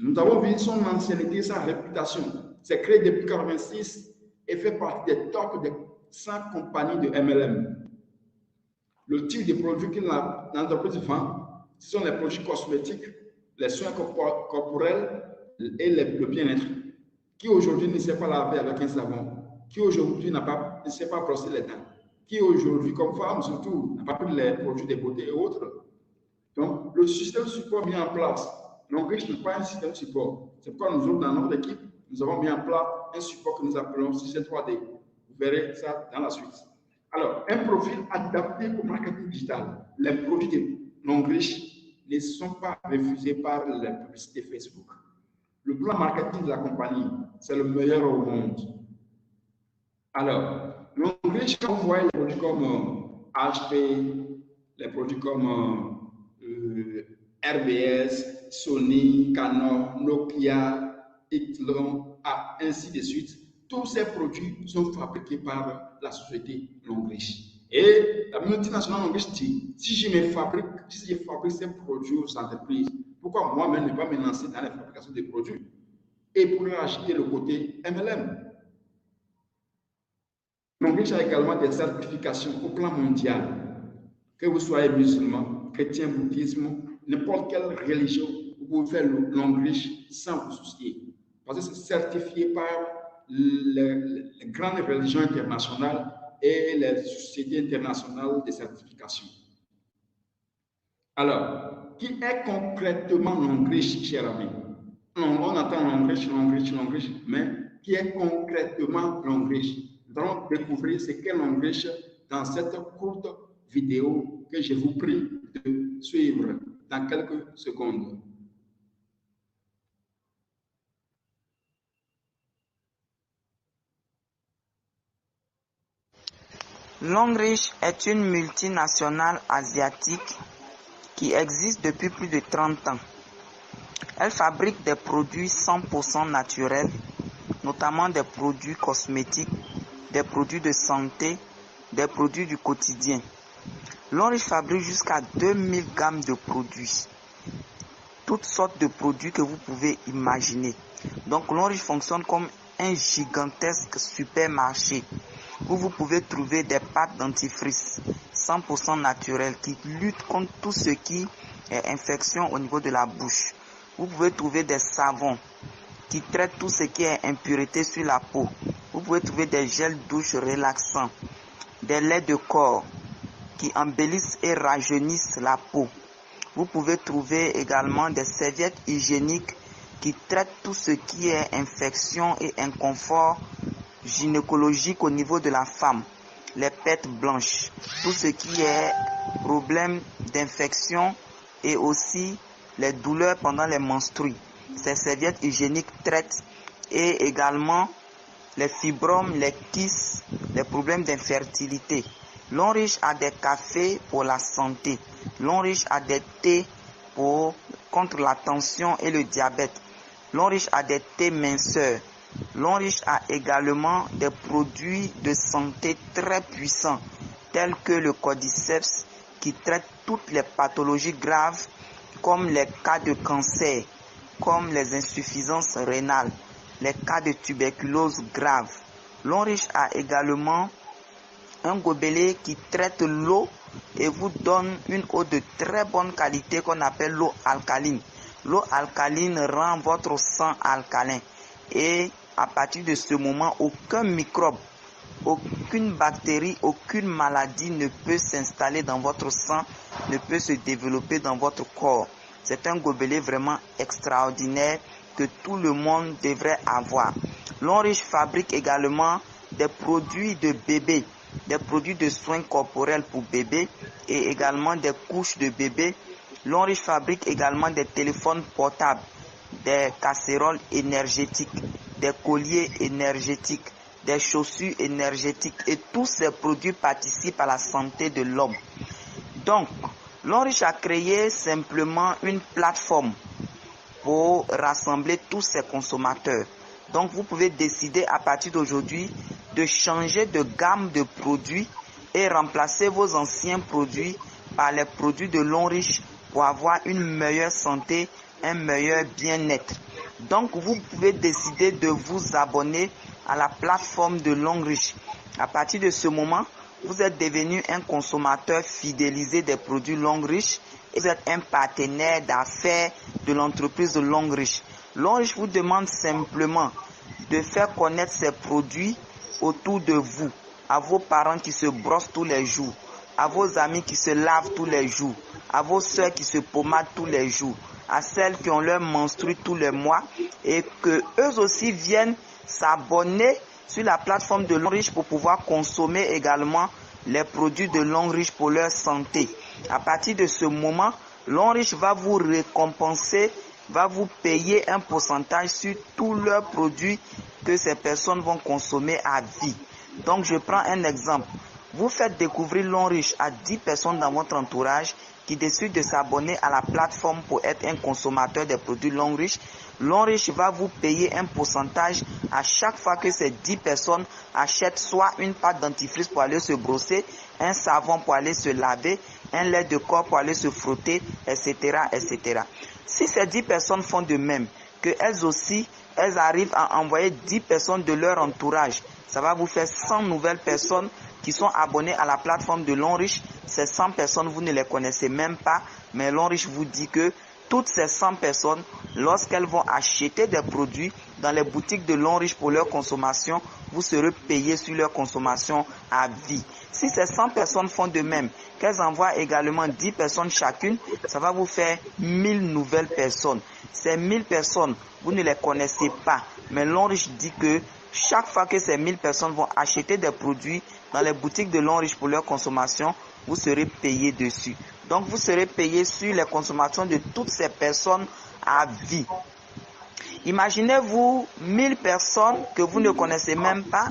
Nous avons vu son ancienneté, sa réputation. C'est créé depuis 1986 et fait partie des top des 100 compagnies de MLM. Le type de produits que l'entreprise vend, ce sont les produits cosmétiques, les soins corporels et le bien-être. Qui aujourd'hui ne sait pas laver avec un savon? Qui aujourd'hui ne sait pas brosser les dents? Qui aujourd'hui, comme femme surtout, n'a pas pris les produits de beauté et autres? Donc, le système support mis en place. Longrich n'est pas un système support. C'est pourquoi nous autres, dans notre équipe, nous avons mis en place un support que nous appelons système 3D. Vous verrez ça dans la suite. Alors, un profil adapté au marketing digital. Les produits de Longrich ne sont pas refusés par les publicités Facebook. Le plan marketing de la compagnie, c'est le meilleur au monde. Alors, Longrich, quand vous voyez les produits comme HP, les produits comme RBS, Sony, Canon, Nokia, Echelon, ainsi de suite. Tous ces produits sont fabriqués par la société Longrich. Et la multinationale Longrich dit, si je fabrique ces produits aux entreprises, pourquoi moi-même ne pas me lancer dans la fabrication des produits et pour ajouter le côté MLM? Longrich a également des certifications au plan mondial. Que vous soyez musulman, chrétien, bouddhisme, n'importe quelle religion, vous pouvez faire Longrich sans vous soucier. Parce que c'est certifié par les grandes religions internationales et les sociétés internationales de certification. Alors, qui est concrètement Longrich, cher ami? On entend Longrich, mais qui est concrètement Longrich? Nous allons découvrir ce qu'est Longrich dans cette courte vidéo que je vous prie de suivre dans quelques secondes. Longrich est une multinationale asiatique qui existe depuis plus de 30 ans. Elle fabrique des produits 100% naturels, notamment des produits cosmétiques, des produits de santé, des produits du quotidien. Longrich fabrique jusqu'à 2000 gammes de produits. Toutes sortes de produits que vous pouvez imaginer. Donc Longrich fonctionne comme un gigantesque supermarché où vous pouvez trouver des pâtes dentifrice 100% naturelles qui luttent contre tout ce qui est infection au niveau de la bouche. Vous pouvez trouver des savons qui traitent tout ce qui est impureté sur la peau. Vous pouvez trouver des gels douche relaxants, des laits de corps qui embellissent et rajeunissent la peau. Vous pouvez trouver également des serviettes hygiéniques qui traitent tout ce qui est infection et inconfort gynécologique au niveau de la femme, les pètes blanches, tout ce qui est problème d'infection et aussi les douleurs pendant les menstrues. Ces serviettes hygiéniques traitent et également les fibromes, les kystes, les problèmes d'infertilité. Longrich a des cafés pour la santé. Longrich a des thés contre la tension et le diabète. Longrich a des thés minceurs. Longrich a également des produits de santé très puissants tels que le cordyceps qui traite toutes les pathologies graves comme les cas de cancer, comme les insuffisances rénales, les cas de tuberculose grave. Longrich a également un gobelet qui traite l'eau et vous donne une eau de très bonne qualité qu'on appelle l'eau alcaline. L'eau alcaline rend votre sang alcalin et à partir de ce moment, aucun microbe, aucune bactérie, aucune maladie ne peut s'installer dans votre sang, ne peut se développer dans votre corps. C'est un gobelet vraiment extraordinaire que tout le monde devrait avoir. Longrich fabrique également des produits de bébé, des produits de soins corporels pour bébé et également des couches de bébé. Longrich fabrique également des téléphones portables, des casseroles énergétiques, des colliers énergétiques, des chaussures énergétiques et tous ces produits participent à la santé de l'homme. Donc, Longrich a créé simplement une plateforme pour rassembler tous ces consommateurs. Donc, vous pouvez décider à partir d'aujourd'hui de changer de gamme de produits et remplacer vos anciens produits par les produits de Longrich pour avoir une meilleure santé, un meilleur bien-être. Donc, vous pouvez décider de vous abonner à la plateforme de Longrich. À partir de ce moment, vous êtes devenu un consommateur fidélisé des produits Longrich et vous êtes un partenaire d'affaires de l'entreprise Longrich. Longrich vous demande simplement de faire connaître ces produits autour de vous, à vos parents qui se brossent tous les jours, à vos amis qui se lavent tous les jours, à vos soeurs qui se pommadent tous les jours, à celles qui ont leur menstrue tous les mois et que eux aussi viennent s'abonner sur la plateforme de Longrich pour pouvoir consommer également les produits de Longrich pour leur santé. À partir de ce moment, Longrich va vous récompenser, va vous payer un pourcentage sur tous leurs produits que ces personnes vont consommer à vie. Donc je prends un exemple. Vous faites découvrir Longrich à 10 personnes dans votre entourage qui décident de s'abonner à la plateforme pour être un consommateur des produits Longrich. Longrich va vous payer un pourcentage à chaque fois que ces 10 personnes achètent soit une pâte dentifrice pour aller se brosser, un savon pour aller se laver, un lait de corps pour aller se frotter, etc., etc. Si ces 10 personnes font de même, qu'elles aussi, elles arrivent à envoyer 10 personnes de leur entourage, ça va vous faire 100 nouvelles personnes qui sont abonnés à la plateforme de Longrich. Ces 100 personnes, vous ne les connaissez même pas, mais Longrich vous dit que toutes ces 100 personnes, lorsqu'elles vont acheter des produits dans les boutiques de Longrich pour leur consommation, vous serez payé sur leur consommation à vie. Si ces 100 personnes font de même, qu'elles envoient également 10 personnes chacune, ça va vous faire 1000 nouvelles personnes. Ces 1000 personnes, vous ne les connaissez pas, mais Longrich dit que chaque fois que ces 1000 personnes vont acheter des produits dans les boutiques de Longrich pour leur consommation, vous serez payé dessus. Donc, vous serez payé sur les consommations de toutes ces personnes à vie. Imaginez-vous 1000 personnes que vous ne connaissez même pas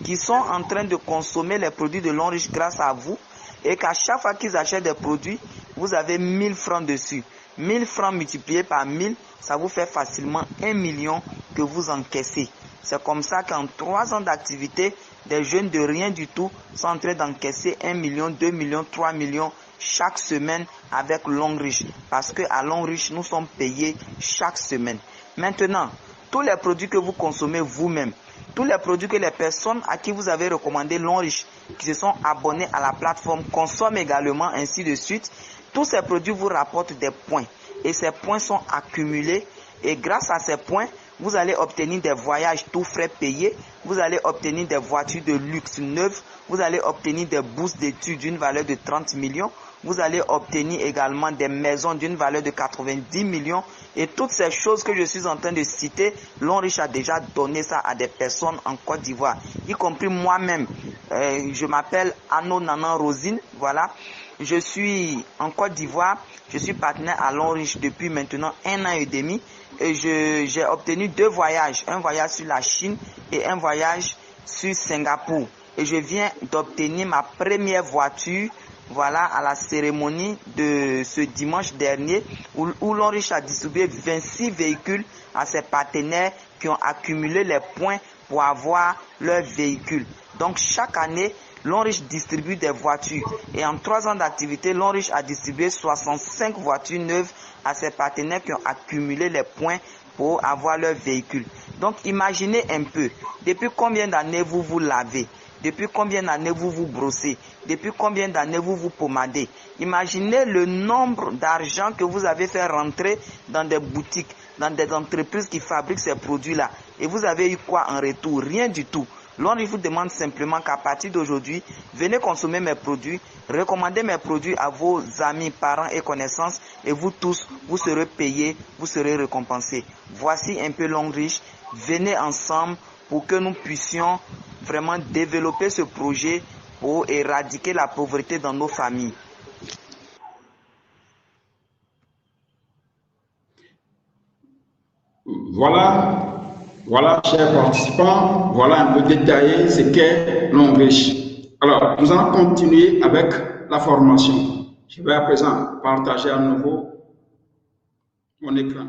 qui sont en train de consommer les produits de Longrich grâce à vous et qu'à chaque fois qu'ils achètent des produits, vous avez 1000 francs dessus. 1000 francs multipliés par 1000, ça vous fait facilement 1 million que vous encaissez. C'est comme ça qu'en 3 ans d'activité, des jeunes de rien du tout sont en train d'encaisser 1 million, 2 millions, 3 millions chaque semaine avec Longrich. Parce qu'à Longrich, nous sommes payés chaque semaine. Maintenant, tous les produits que vous consommez vous-même, tous les produits que les personnes à qui vous avez recommandé Longrich, qui se sont abonnés à la plateforme, consomment également, ainsi de suite, tous ces produits vous rapportent des points. Et ces points sont accumulés. Et grâce à ces points, vous allez obtenir des voyages tout frais payés, vous allez obtenir des voitures de luxe neuves, vous allez obtenir des bourses d'études d'une valeur de 30 millions, vous allez obtenir également des maisons d'une valeur de 90 millions. Et toutes ces choses que je suis en train de citer, Longrich a déjà donné ça à des personnes en Côte d'Ivoire, y compris moi-même. Je m'appelle Anno Nanan Rosine, voilà. Je suis en Côte d'Ivoire, je suis partenaire à Longrich depuis maintenant 1 an et demi. Et j'ai obtenu 2 voyages, un voyage sur la Chine et un voyage sur Singapour. Et je viens d'obtenir ma première voiture, voilà, à la cérémonie de ce dimanche dernier, où Longrich a distribué 26 véhicules à ses partenaires qui ont accumulé les points pour avoir leur véhicule. Donc chaque année, Longrich distribue des voitures. Et en 3 ans d'activité, Longrich a distribué 65 voitures neuves à ses partenaires qui ont accumulé les points pour avoir leur véhicule. Donc imaginez un peu, depuis combien d'années vous vous lavez, depuis combien d'années vous vous brossez, depuis combien d'années vous vous pomadez. Imaginez le nombre d'argent que vous avez fait rentrer dans des boutiques, dans des entreprises qui fabriquent ces produits-là. Et vous avez eu quoi en retour? Rien du tout. Longrich vous demande simplement qu'à partir d'aujourd'hui, venez consommer mes produits, recommandez mes produits à vos amis, parents et connaissances et vous tous, vous serez payés, vous serez récompensés. Voici un peu Longrich. Venez ensemble pour que nous puissions vraiment développer ce projet pour éradiquer la pauvreté dans nos familles. Voilà, chers participants, voilà un peu détaillé ce qu'est Longrich. Alors, nous allons continuer avec la formation. Je vais à présent partager à nouveau mon écran.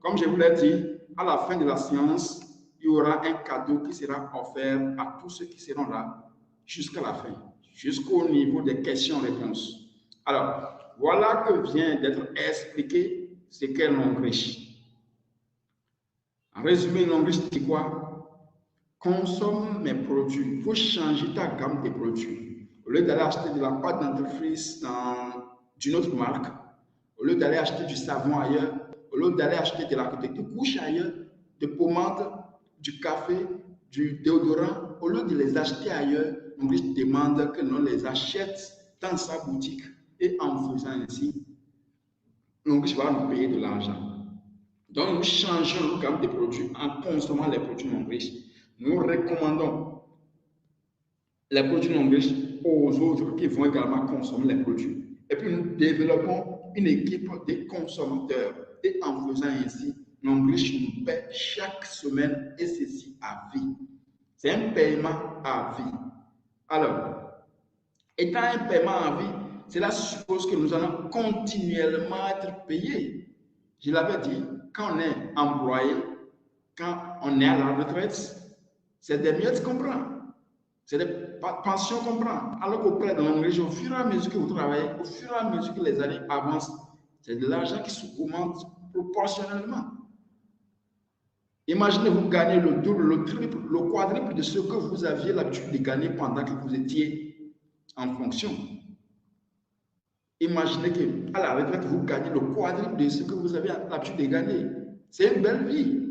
Comme je vous l'ai dit, à la fin de la séance, il y aura un cadeau qui sera offert à tous ceux qui seront là jusqu'à la fin, jusqu'au niveau des questions-réponses. Alors, voilà que vient d'être expliqué ce qu'est Longrich. En résumé, Longrich dit quoi? Consomme mes produits. Il faut changer ta gamme de produits. Au lieu d'aller acheter de la pâte dentifrice d'une autre marque, au lieu d'aller acheter du savon ailleurs, au lieu d'aller acheter de couches ailleurs, de pommades, du café, du déodorant, au lieu de les acheter ailleurs, Longrich demande que l'on les achète dans sa boutique. Et en faisant ainsi, Longrich va nous payer de l'argent. Donc, nous changeons nos gammes de produits en consommant les produits Longrich. Nous recommandons les produits Longrich aux autres qui vont également consommer les produits. Et puis, nous développons une équipe de consommateurs. Et en faisant ainsi, Longrich nous paie chaque semaine et ceci à vie. C'est un paiement à vie. Alors, étant un paiement à vie, cela suppose que nous allons continuellement être payés. Je l'avais dit, quand on est employé, quand on est à la retraite, c'est des miettes qu'on prend, c'est des pensions qu'on prend. Alors qu'auprès de Longrich, au fur et à mesure que vous travaillez, au fur et à mesure que les années avancent, c'est de l'argent qui s'augmente proportionnellement. Imaginez vous gagner le double, le triple, le quadruple de ce que vous aviez l'habitude de gagner pendant que vous étiez en fonction. Imaginez qu'à la retraite, vous gagnez le quadruple de ce que vous avez l'habitude de gagner. C'est une belle vie.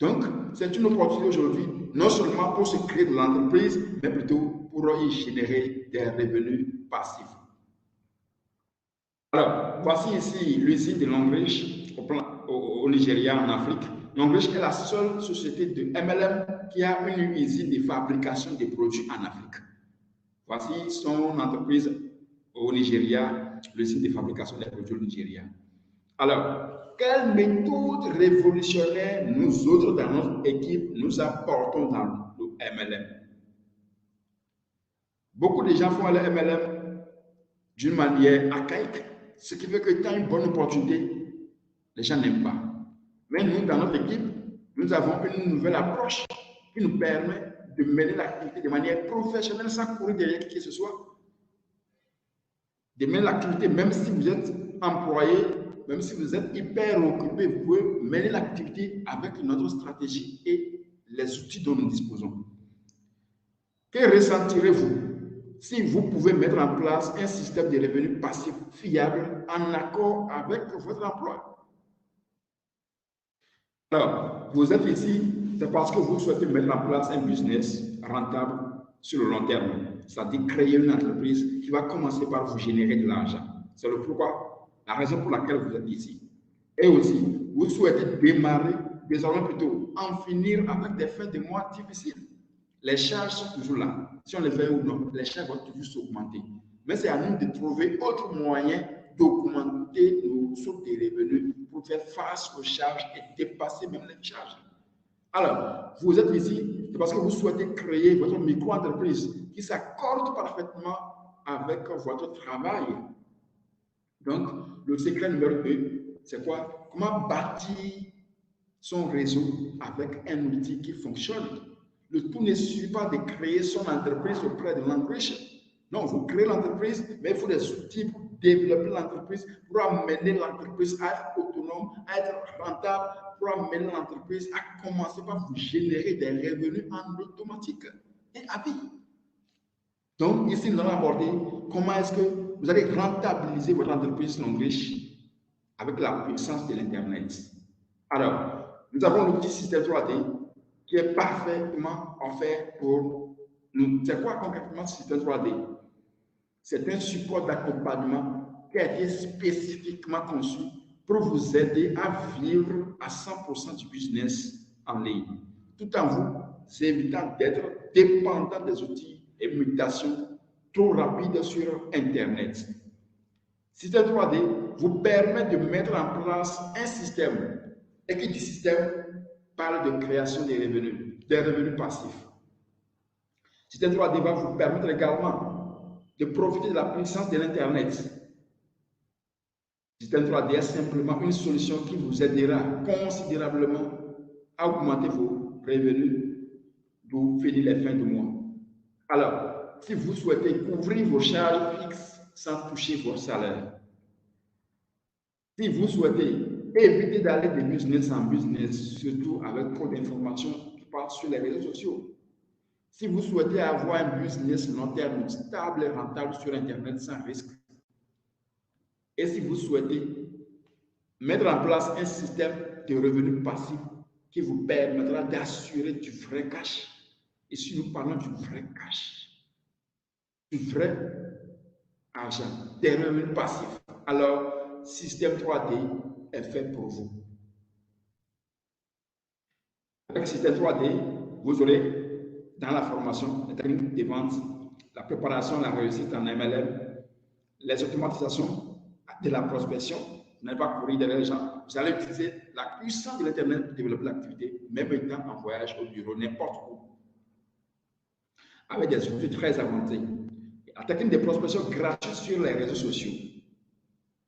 Donc, c'est une opportunité aujourd'hui, non seulement pour se créer de l'entreprise, mais plutôt pour y générer des revenus passifs. Alors, voici ici l'usine de Longrich au Nigeria, en Afrique. Longrich est la seule société de MLM qui a une usine de fabrication de produits en Afrique. Voici son entreprise au Nigeria, le site de fabrication des produits au Nigeria. Alors, quelle méthode révolutionnaire nous autres dans notre équipe nous apportons dans le MLM? Beaucoup de gens font le MLM d'une manière archaïque, ce qui fait que quand une bonne opportunité, les gens n'aiment pas. Mais nous, dans notre équipe, nous avons une nouvelle approche qui nous permet de mener l'activité de manière professionnelle sans courir derrière qui que ce soit. De mener l'activité, même si vous êtes employé, même si vous êtes hyper occupé, vous pouvez mener l'activité avec notre stratégie et les outils dont nous disposons. Que ressentirez-vous si vous pouvez mettre en place un système de revenus passifs fiable en accord avec votre emploi? Alors, vous êtes ici, c'est parce que vous souhaitez mettre en place un business rentable sur le long terme, c'est-à-dire créer une entreprise qui va commencer par vous générer de l'argent. C'est le pourquoi, la raison pour laquelle vous êtes ici. Et aussi, vous souhaitez démarrer, désormais plutôt, en finir avec des fins de mois difficiles. Les charges sont toujours là. Si on les fait ou non, les charges vont toujours s'augmenter. Mais c'est à nous de trouver autre moyen d'augmenter nos sources de revenus pour faire face aux charges et dépasser même les charges. Alors, vous êtes ici, c'est parce que vous souhaitez créer votre micro-entreprise qui s'accorde parfaitement avec votre travail. Donc, le secret numéro 2, c'est quoi? Comment bâtir son réseau avec un outil qui fonctionne. Le tout ne suffit pas de créer son entreprise auprès de l'enrichissement. Non, vous créez l'entreprise, mais il faut des outils pour développer l'entreprise, pour amener l'entreprise à être autonome, à être rentable, pour amener l'entreprise à commencer par vous générer des revenus en automatique et à vie. Donc, ici, nous allons aborder comment est-ce que vous allez rentabiliser votre entreprise non riche avec la puissance de l'Internet. Alors, nous avons l'outil Système 3D qui est parfaitement offert pour nous. C'est quoi concrètement Système 3D? C'est un support d'accompagnement qui a été spécifiquement conçu pour vous aider à vivre à 100% du business en ligne, tout en vous évitant d'être dépendant des outils et mutations trop rapides sur Internet. Système 3D vous permet de mettre en place un système. Et qui dit système parle de création des revenus passifs. Système 3D va vous permettre également de profiter de la puissance de l'Internet. Système 3D est simplement une solution qui vous aidera considérablement à augmenter vos revenus pour finir les fins de mois. Alors, si vous souhaitez couvrir vos charges fixes sans toucher votre salaire, si vous souhaitez éviter d'aller de business en business, surtout avec trop d'informations qui passent sur les réseaux sociaux, si vous souhaitez avoir un business long terme stable et rentable sur Internet sans risque, et si vous souhaitez mettre en place un système de revenus passifs qui vous permettra d'assurer du vrai cash, et si nous parlons du vrai cash, du vrai argent, des revenus passifs, alors Système 3D est fait pour vous. Avec Système 3D, vous aurez dans la formation les techniques de vente, la préparation, la réussite en MLM, les automatisations de la prospection. Vous n'allez pas courir derrière les gens. Vous allez utiliser la puissance de l'Internet pour développer l'activité, même étant en voyage au bureau, n'importe où, avec des outils très avancés. La technique de prospection gratuite sur les réseaux sociaux.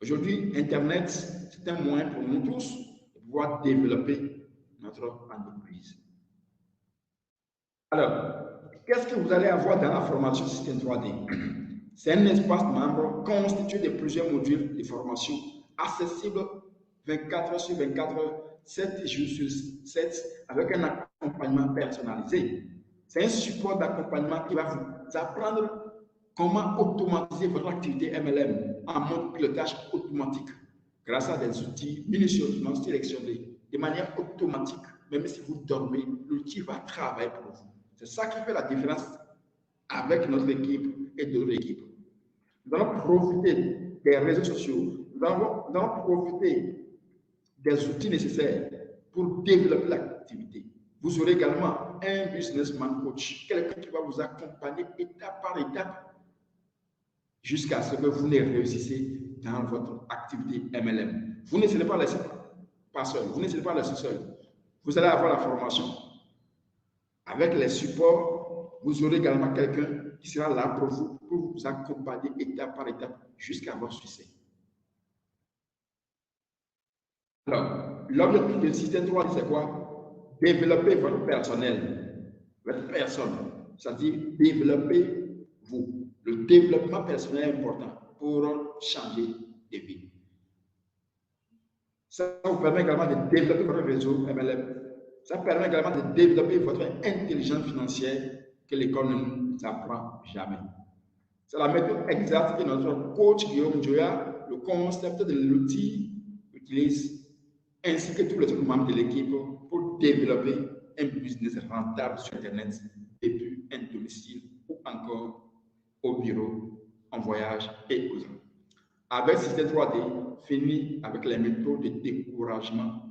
Aujourd'hui, Internet, c'est un moyen pour nous tous de pouvoir développer notre entreprise. Alors, qu'est-ce que vous allez avoir dans la formation Système 3D? C'est un espace membre constitué de plusieurs modules de formation accessibles 24 heures sur 24 heures, 7 jours sur 7, avec un accompagnement personnalisé. C'est un support d'accompagnement qui va vous apprendre comment automatiser votre activité MLM en mode pilotage automatique grâce à des outils minutieusement sélectionnés de manière automatique. Même si vous dormez, l'outil va travailler pour vous. C'est ça qui fait la différence avec notre équipe et d'autres équipes. Nous allons profiter des réseaux sociaux, nous allons profiter des outils nécessaires pour développer l'activité. Vous aurez également un businessman coach, quelqu'un qui va vous accompagner étape par étape jusqu'à ce que vous ne réussissiez dans votre activité MLM. Vous ne serez pas laissé pas seul. Vous ne serez pas laissé seul. Vous allez avoir la formation. Avec les supports, vous aurez également quelqu'un qui sera là pour vous accompagner étape par étape jusqu'à votre succès. Alors, l'objectif du système 3, c'est quoi? Développer votre personnel, votre personne, c'est-à-dire développer vous. Le développement personnel est important pour changer de vie. Ça vous permet également de développer votre réseau MLM. Ça permet également de développer votre intelligence financière que l'école ne nous apprend jamais. C'est la méthode exacte que notre coach Guillaume Joya, le concept de l'outil, utilise, ainsi que tous les autres membres de l'équipe pour développer un business rentable sur Internet depuis un domicile ou encore au bureau, en voyage et autres. Avec Système 3D, fini avec les méthodes de découragement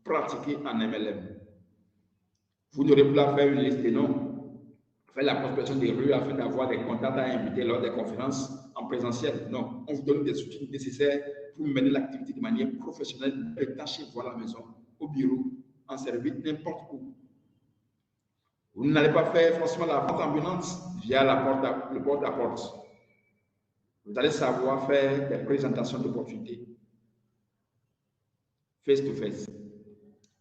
pratiquées en MLM. Vous n'aurez plus à faire une liste de noms, faire la prospection des rues afin d'avoir des contacts à inviter lors des conférences en présentiel. Non, on vous donne des outils nécessaires pour mener l'activité de manière professionnelle, étant chez vous à la maison, au bureau, en service, n'importe où. Vous n'allez pas faire forcément la vente ambulante via le porte-à-porte. Vous allez savoir faire des présentations d'opportunités face-to-face.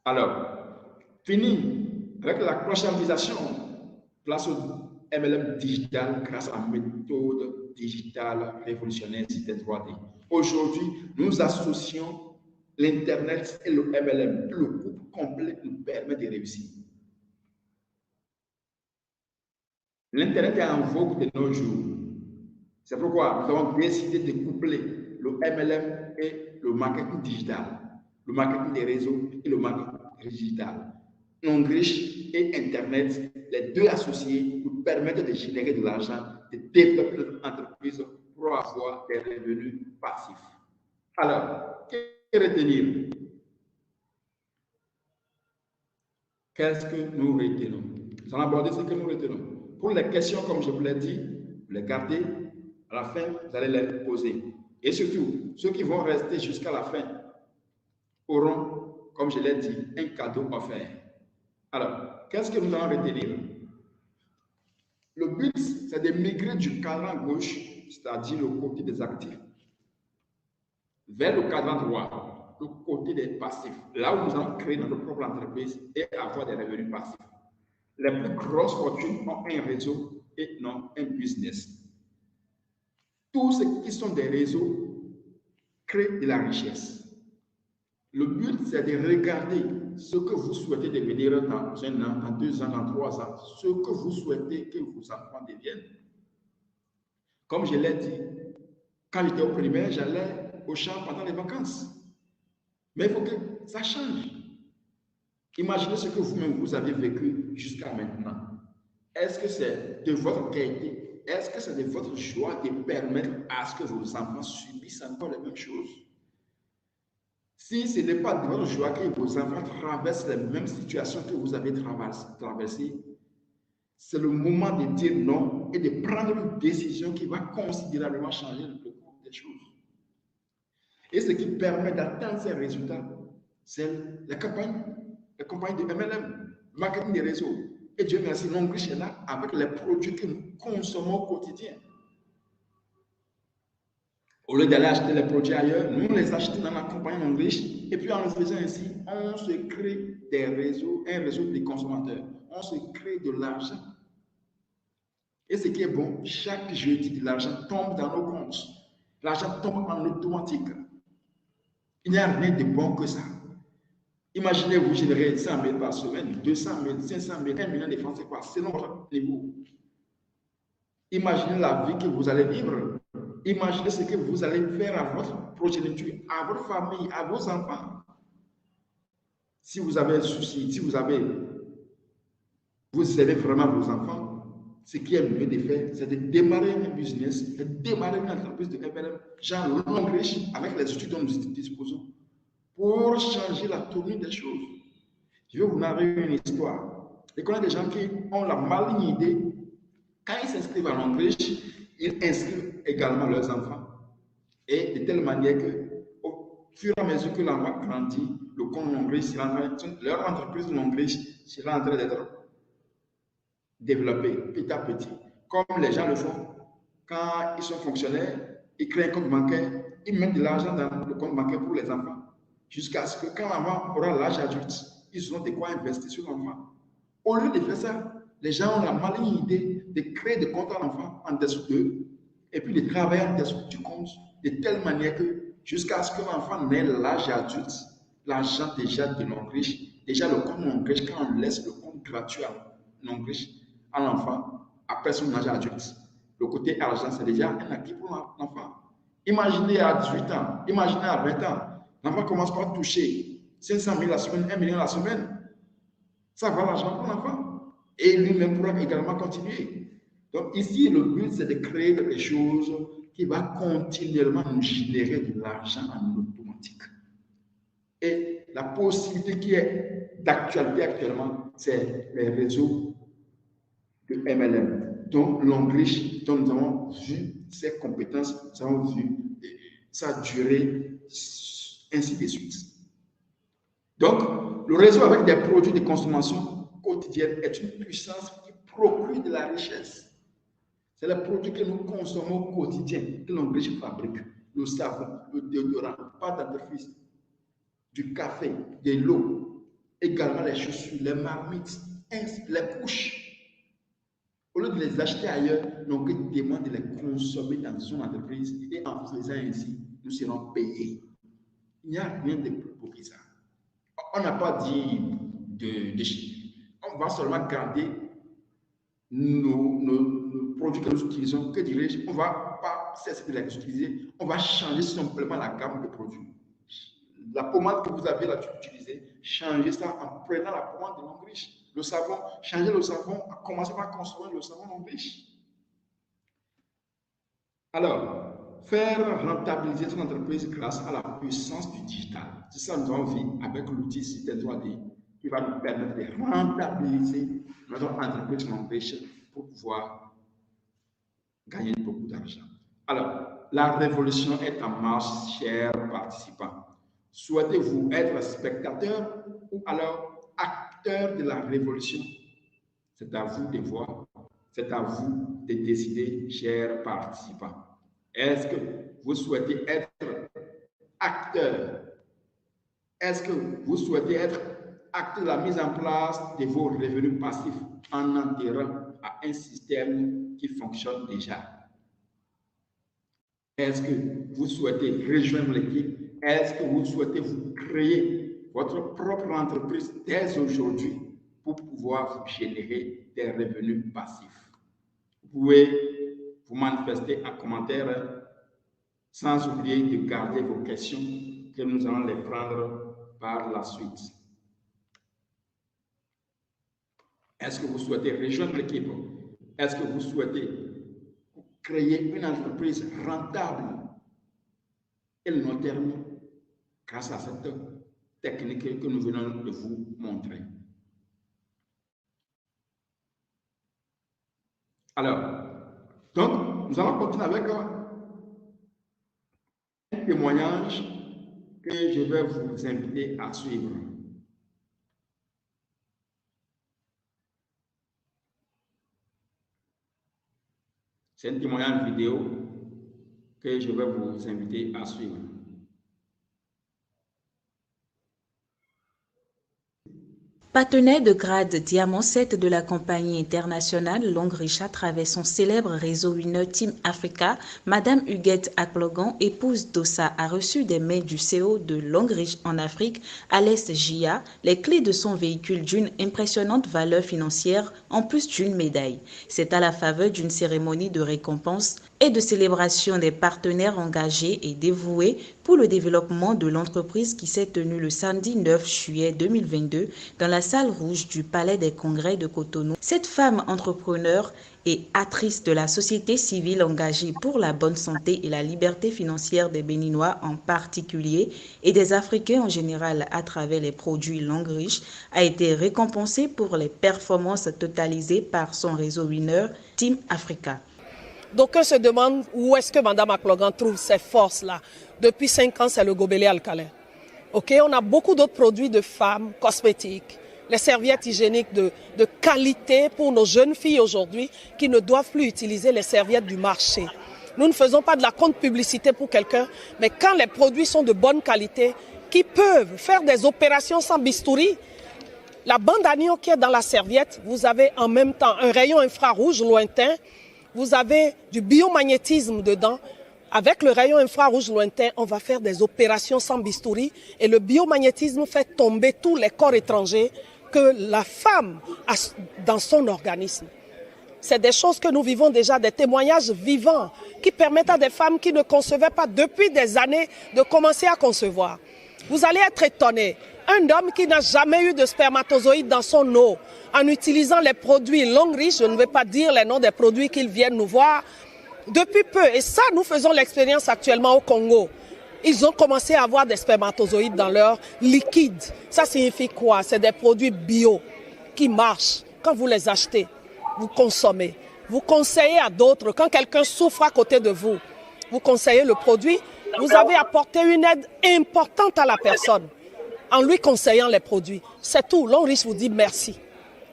Alors, fini avec la clochardiisation, place au MLM digital grâce à la méthode digitale révolutionnaire Système 3D. Aujourd'hui, nous associons l'Internet et le MLM. Le groupe complet nous permet de réussir. L'Internet est en vogue de nos jours. C'est pourquoi nous avons décidé de coupler le MLM et le marketing digital, le marketing des réseaux et le marketing digital. Hongrish et Internet, les deux associés, nous permettent de générer de l'argent, de développer notre entreprise pour avoir des revenus passifs. Alors, que retenir? Qu'est-ce que nous retenons? Nous allons aborder ce que nous retenons. Pour les questions, comme je vous l'ai dit, vous les gardez. À la fin, vous allez les poser. Et surtout, ceux qui vont rester jusqu'à la fin auront, comme je l'ai dit, un cadeau offert. Alors, qu'est-ce que nous allons retenir? Le but, c'est de migrer du cadran gauche, c'est-à-dire le côté des actifs, vers le cadran droit, le côté des passifs, là où nous allons créer notre propre entreprise et avoir des revenus passifs. Les plus grosses fortunes ont un réseau et non un business. Tous ceux qui sont des réseaux créent de la richesse. Le but, c'est de regarder ce que vous souhaitez devenir dans un an, dans 2 ans, dans 3 ans, ce que vous souhaitez que vos enfants deviennent. Comme je l'ai dit, quand j'étais au primaire, j'allais au champ pendant les vacances. Mais il faut que ça change. Imaginez ce que vous-même vous avez vécu jusqu'à maintenant. Est-ce que c'est de votre qualité? Est-ce que c'est de votre joie de permettre à ce que vos enfants subissent encore les mêmes choses? Si ce n'est pas de votre joie que vos enfants traversent les mêmes situations que vous avez traversées, c'est le moment de dire non et de prendre une décision qui va considérablement changer le cours des choses. Et ce qui permet d'atteindre ces résultats, c'est la campagne de MLM, le marketing des réseaux. Et Dieu merci, Hongrish est là avec les produits que nous consommons au quotidien. Au lieu d'aller acheter les produits ailleurs, nous les achetons dans la compagnie Hongrish. Et puis en le faisant ainsi, on se crée des réseaux, un réseau de consommateurs. On se crée de l'argent. Et ce qui est bon, chaque jeudi, l'argent tombe dans nos comptes. L'argent tombe en automatique. Il n'y a rien de bon que ça. Imaginez vous générer 100 000 par semaine, 200 000, 500 000, 1 million de francs, c'est quoi? Selon votre niveau. Imaginez la vie que vous allez vivre. Imaginez ce que vous allez faire à votre progéniture, à votre famille, à vos enfants. Si vous avez un souci, si vous aimez vraiment vos enfants, ce qui est mieux de faire, c'est de démarrer un business, de démarrer une entreprise de MLM, genre Hongrish, avec les outils dont nous disposons, pour changer la tournure des choses. Je vais vous narrer une histoire. Je connais des gens qui ont la maligne idée, quand ils s'inscrivent à Longrich, ils inscrivent également leurs enfants. Et de telle manière que, au fur et à mesure que l'enfant grandit, le compte Longrich, leur entreprise Longrich sera en train d'être développée petit à petit. Comme les gens le font quand ils sont fonctionnaires, ils créent un compte bancaire, ils mettent de l'argent dans le compte bancaire pour les enfants, jusqu'à ce que quand l'enfant aura l'âge adulte, ils auront de quoi investir sur l'enfant. Au lieu de faire ça, les gens ont la maligne idée de créer des comptes à l'enfant en dessous d'eux et puis de travailler en dessous du compte de telle manière que jusqu'à ce que l'enfant n'ait l'âge adulte, l'argent déjà de Longrich, déjà le compte Longrich, quand on laisse le compte gratuit à Longrich à l'enfant après son âge adulte, le côté argent, c'est déjà un acquis pour l'enfant. Imaginez à 18 ans, imaginez à 20 ans, l'enfant commence par toucher 500 000 la semaine, 1 million la semaine. Ça va l'argent pour l'enfant. Et lui-même pourra également continuer. Donc ici, le but, c'est de créer quelque chose qui va continuellement nous générer de l'argent en automatique. Et la possibilité qui est d'actualité actuellement, c'est les réseaux de MLM. Donc Longrich, dont nous avons vu ses compétences, nous avons vu sa durée, ainsi de suite. Donc, le réseau avec des produits de consommation quotidienne est une puissance qui procure de la richesse. C'est le produit que nous consommons au quotidien, que Longrich fabrique. Le savon, le déodorant, pas d'entreprise, du café, de l'eau, également les chaussures, les marmites, les couches. Au lieu de les acheter ailleurs, Longrich demande de les consommer dans son entreprise et en faisant ainsi, nous serons payés. Il n'y a rien de plus beau que ça. On n'a pas dit on va seulement garder nos produits que nous utilisons, que dirais-je, on ne va pas cesser de les utiliser, on va changer simplement la gamme de produits. La pommade que vous avez là utilisée, changez ça en prenant la pommade de Longrich. Le savon, changez le savon, commencez par consommer le savon Longrich. Alors, faire rentabiliser son entreprise grâce à la puissance du digital. C'est ça que nous avons vu avec l'outil Système 3D qui va nous permettre de rentabiliser notre entreprise Longrich pour pouvoir gagner beaucoup d'argent. Alors, la révolution est en marche, chers participants. Souhaitez-vous être spectateur ou alors acteur de la révolution? C'est à vous de voir, c'est à vous de décider, chers participants. Est-ce que vous souhaitez être acteur? Est-ce que vous souhaitez être acteur de la mise en place de vos revenus passifs en enterrant à un système qui fonctionne déjà? Est-ce que vous souhaitez rejoindre l'équipe? Est-ce que vous souhaitez vous créer votre propre entreprise dès aujourd'hui pour pouvoir générer des revenus passifs? Vous pouvez vous manifester en commentaire sans oublier de garder vos questions que nous allons les prendre par la suite. Est-ce que vous souhaitez rejoindre l'équipe? Est-ce que vous souhaitez créer une entreprise rentable et long terme grâce à cette technique que nous venons de vous montrer? Alors, donc, nous allons continuer avec un témoignage que je vais vous inviter à suivre. C'est un témoignage vidéo que je vais vous inviter à suivre. Partenaire de grade Diamant 7 de la compagnie internationale Longrich à travers son célèbre réseau Winner Team Africa, Madame Huguette Akplogan, épouse d'Ossa, a reçu des mains du CEO de Longrich en Afrique, Alès Jia, les clés de son véhicule d'une impressionnante valeur financière en plus d'une médaille. C'est à la faveur d'une cérémonie de récompense et de célébration des partenaires engagés et dévoués pour le développement de l'entreprise qui s'est tenue le samedi 9 juillet 2022 dans la salle rouge du Palais des Congrès de Cotonou. Cette femme entrepreneur et actrice de la société civile engagée pour la bonne santé et la liberté financière des Béninois en particulier et des Africains en général à travers les produits Langue Riche, a été récompensée pour les performances totalisées par son réseau winner Team Africa. D'aucuns se demandent où est-ce que Mme Akplogan trouve ces forces-là. Depuis 5 ans, c'est le gobelet alcalin. On a beaucoup d'autres produits de femmes, cosmétiques, les serviettes hygiéniques de qualité pour nos jeunes filles aujourd'hui qui ne doivent plus utiliser les serviettes du marché. Nous ne faisons pas de la contre-publicité pour quelqu'un, mais quand les produits sont de bonne qualité, qui peuvent faire des opérations sans bistouri, la bande anion qui est dans la serviette, vous avez en même temps un rayon infrarouge lointain, vous avez du biomagnétisme dedans. Avec le rayon infrarouge lointain, on va faire des opérations sans bistouri et le biomagnétisme fait tomber tous les corps étrangers que la femme a dans son organisme. C'est des choses que nous vivons déjà, des témoignages vivants qui permettent à des femmes qui ne concevaient pas depuis des années de commencer à concevoir. Vous allez être étonnés. Un homme qui n'a jamais eu de spermatozoïdes dans son eau, en utilisant les produits Langue Riche, je ne vais pas dire les noms des produits qu'ils viennent nous voir, depuis peu, et ça nous faisons l'expérience actuellement au Congo, ils ont commencé à avoir des spermatozoïdes dans leur liquide. Ça signifie quoi? C'est des produits bio qui marchent. Quand vous les achetez, vous consommez. Vous conseillez à d'autres. Quand quelqu'un souffre à côté de vous, vous conseillez le produit. Vous avez apporté une aide importante à la personne en lui conseillant les produits. C'est tout. Langue Riche vous dit merci.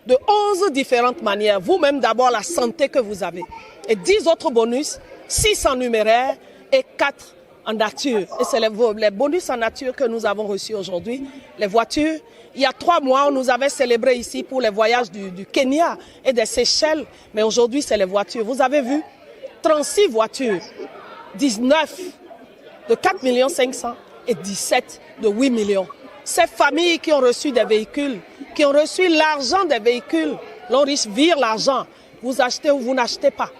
De 11 différentes manières. Vous-même d'abord la santé que vous avez. Et 10 autres bonus, 6 en numéraire et 4 en nature. Et c'est les bonus en nature que nous avons reçus aujourd'hui. Les voitures. Il y a 3 mois, on nous avait célébré ici pour les voyages du Kenya et des Seychelles. Mais aujourd'hui, c'est les voitures. Vous avez vu 36 voitures, 19 de 4 500 000 et 17 de 8 millions. Ces familles qui ont reçu des véhicules, qui ont reçu l'argent des véhicules, Langue Riche vire l'argent. Vous achetez ou vous n'achetez pas.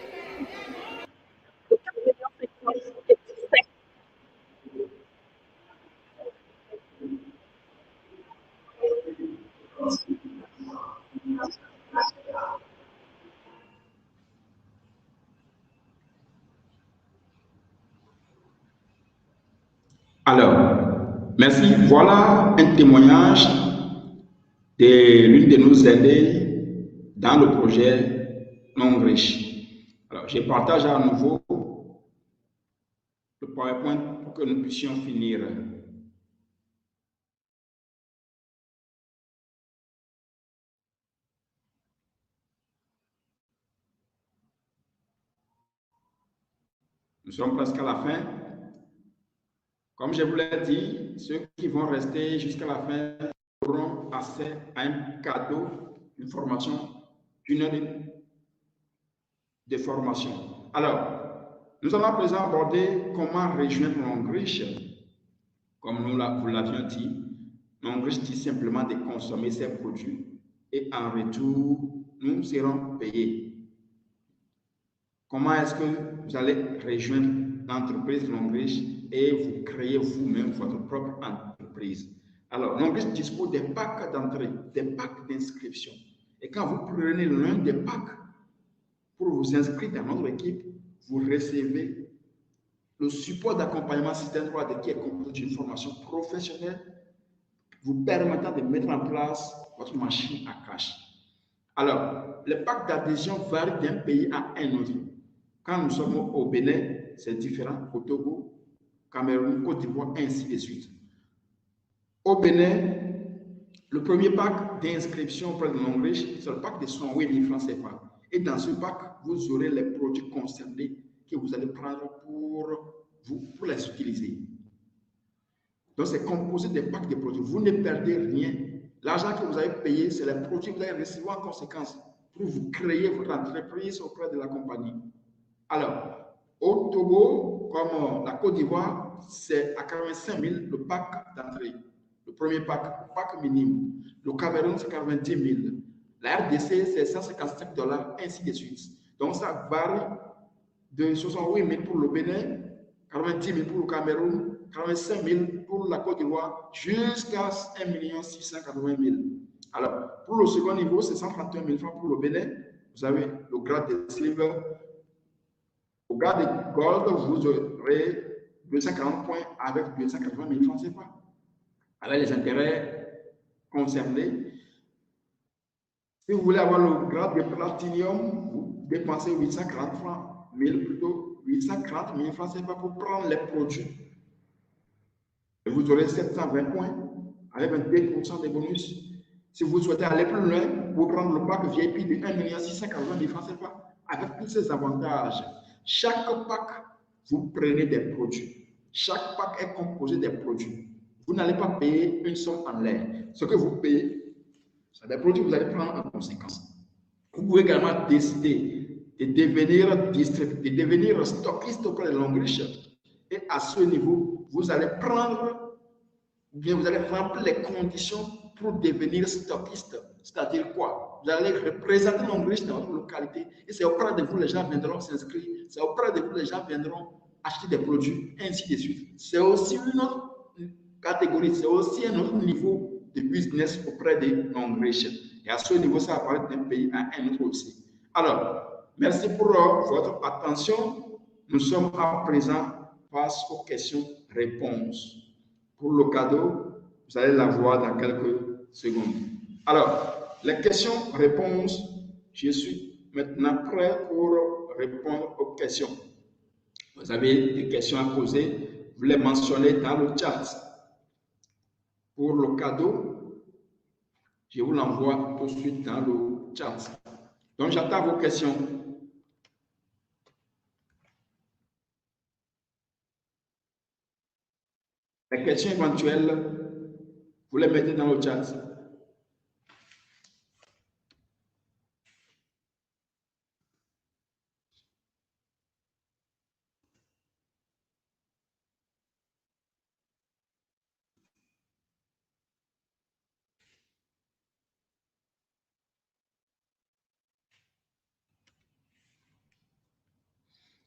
Alors, merci. Voilà un témoignage de l'une de nos aidées dans le projet Langue Riche. Alors, je partage à nouveau le PowerPoint pour que nous puissions finir. Nous sommes presque à la fin. Comme je vous l'ai dit, ceux qui vont rester jusqu'à la fin auront accès à un cadeau, une formation, une heure de formation. Alors, nous allons à présent aborder comment rejoindre Langue Riche. Comme nous vous l'avions dit, Langue Riche dit simplement de consommer ces produits et en retour, nous serons payés. Comment est-ce que vous allez rejoindre l'entreprise Langue Riche et vous créez vous-même votre propre entreprise? Alors, Langue Riche dispose des packs d'entrée, des packs d'inscription. Et quand vous prenez l'un des packs pour vous inscrire dans notre équipe, vous recevez le support d'accompagnement système 3D qui est composé d'une formation professionnelle vous permettant de mettre en place votre machine à cash. Alors, les packs d'adhésion varient d'un pays à un autre. Quand nous sommes au Bénin, c'est différent, au Togo, Cameroun, Côte d'Ivoire, ainsi de suite. Au Bénin, le premier pack d'inscription auprès de Langue Riche, c'est le pack de 108 000 francs CFA. Et dans ce pack, vous aurez les produits concernés que vous allez prendre pour les utiliser. Donc, c'est composé des packs de produits. Vous ne perdez rien. L'argent que vous avez payé, c'est les produits que vous allez recevoir en conséquence pour vous créer votre entreprise auprès de la compagnie. Alors, au Togo, comme la Côte d'Ivoire, c'est à 45 000 le pack d'entrée. Le premier pack, le pack minimum. Le Cameroun, c'est 90 000. La RDC, c'est $155, ainsi de suite. Donc, ça varie de 68 000 pour le Bénin, 90 000 pour le Cameroun, 45 000 pour la Côte d'Ivoire, jusqu'à 1 680 000. Alors, pour le second niveau, c'est 131 000 francs pour le Bénin. Vous avez le grade de silver. Au grade de gold, vous aurez 240 points avec 280 000 francs CFA. Avec les intérêts concernés. Si vous voulez avoir le grade de platinum, vous dépensez 840 francs, 1000 plutôt, 840 000 francs CFA pour prendre les produits. Et vous aurez 720 points avec 22% de bonus. Si vous souhaitez aller plus loin, vous prendre le pack VIP de 1 680 000 francs CFA avec tous ces avantages. Chaque pack, vous prenez des produits. Chaque pack est composé des produits. Vous n'allez pas payer une somme en l'air. Ce que vous payez, c'est des produits que vous allez prendre en conséquence. Vous pouvez également décider de devenir stockiste auprès de Longrich. Et à ce niveau, vous allez prendre, ou bien vous allez remplir les conditions pour devenir stockiste. C'est-à-dire quoi? Vous allez représenter Longrich dans votre localité. Et c'est auprès de vous les gens viendront s'inscrire. C'est auprès de vous les gens viendront acheter des produits, ainsi de suite. C'est aussi une autre catégorie, c'est aussi un autre niveau de business auprès des Longrich. Et à ce niveau, ça va d'un pays à un autre aussi. Alors, merci pour votre attention. Nous sommes à présent face aux questions-réponses. Pour le cadeau, vous allez l'avoir dans quelques secondes. Alors, les questions-réponses, je suis maintenant prêt pour répondre aux questions. Vous avez des questions à poser, vous les mentionnez dans le chat. Pour le cadeau, je vous l'envoie tout de suite dans le chat. Donc, j'attends vos questions. Les questions éventuelles, vous les mettez dans le chat.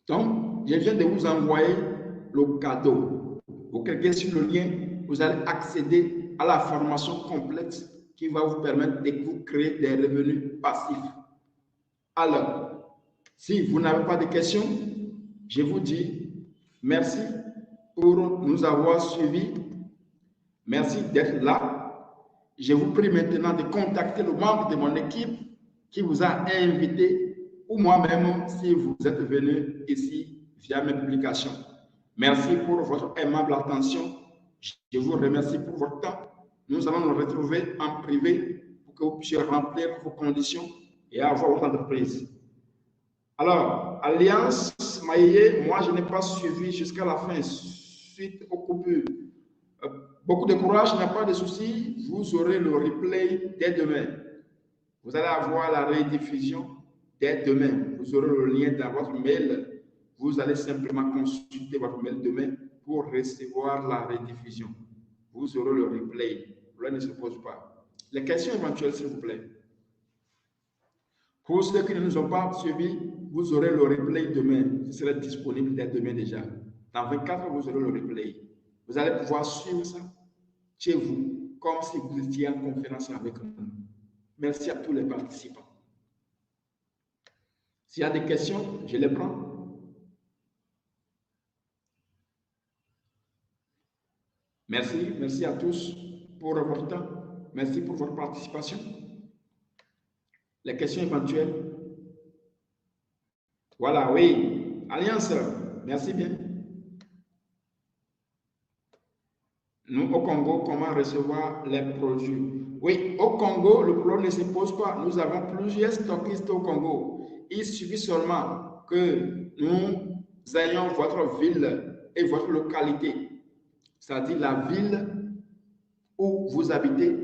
Donc, je viens de vous envoyer le cadeau. Vous cliquez sur le lien, vous allez accéder à la formation complète qui va vous permettre de vous créer des revenus passifs. Alors, si vous n'avez pas de questions, je vous dis merci pour nous avoir suivis. Merci d'être là. Je vous prie maintenant de contacter le membre de mon équipe qui vous a invité ou moi-même si vous êtes venu ici via mes publications. Merci pour votre aimable attention. Je vous remercie pour votre temps. Nous allons nous retrouver en privé pour que vous puissiez remplir vos conditions et avoir votre entreprise. Alors, Alliance Maillé, moi je n'ai pas suivi jusqu'à la fin suite aux coupures. Beaucoup de courage, il n'y a pas de souci. Vous aurez le replay dès demain. Vous allez avoir la rediffusion dès demain. Vous aurez le lien dans votre mail. Vous allez simplement consulter votre mail demain pour recevoir la rediffusion. Vous aurez le replay. Le problème ne se pose pas. Les questions éventuelles, s'il vous plaît. Pour ceux qui ne nous ont pas suivis, vous aurez le replay demain. Ce sera disponible dès demain déjà. Dans 24 heures, vous aurez le replay. Vous allez pouvoir suivre ça chez vous, comme si vous étiez en conférence avec nous. Merci à tous les participants. S'il y a des questions, je les prends. Merci, merci à tous pour votre temps. Merci pour votre participation. Les questions éventuelles. Voilà, oui. Alliance, merci bien. Nous, au Congo, comment recevoir les produits? Oui, au Congo, le problème ne se pose pas. Nous avons plusieurs stockistes au Congo. Il suffit seulement que nous ayons votre ville et votre localité, c'est-à-dire la ville où vous habitez.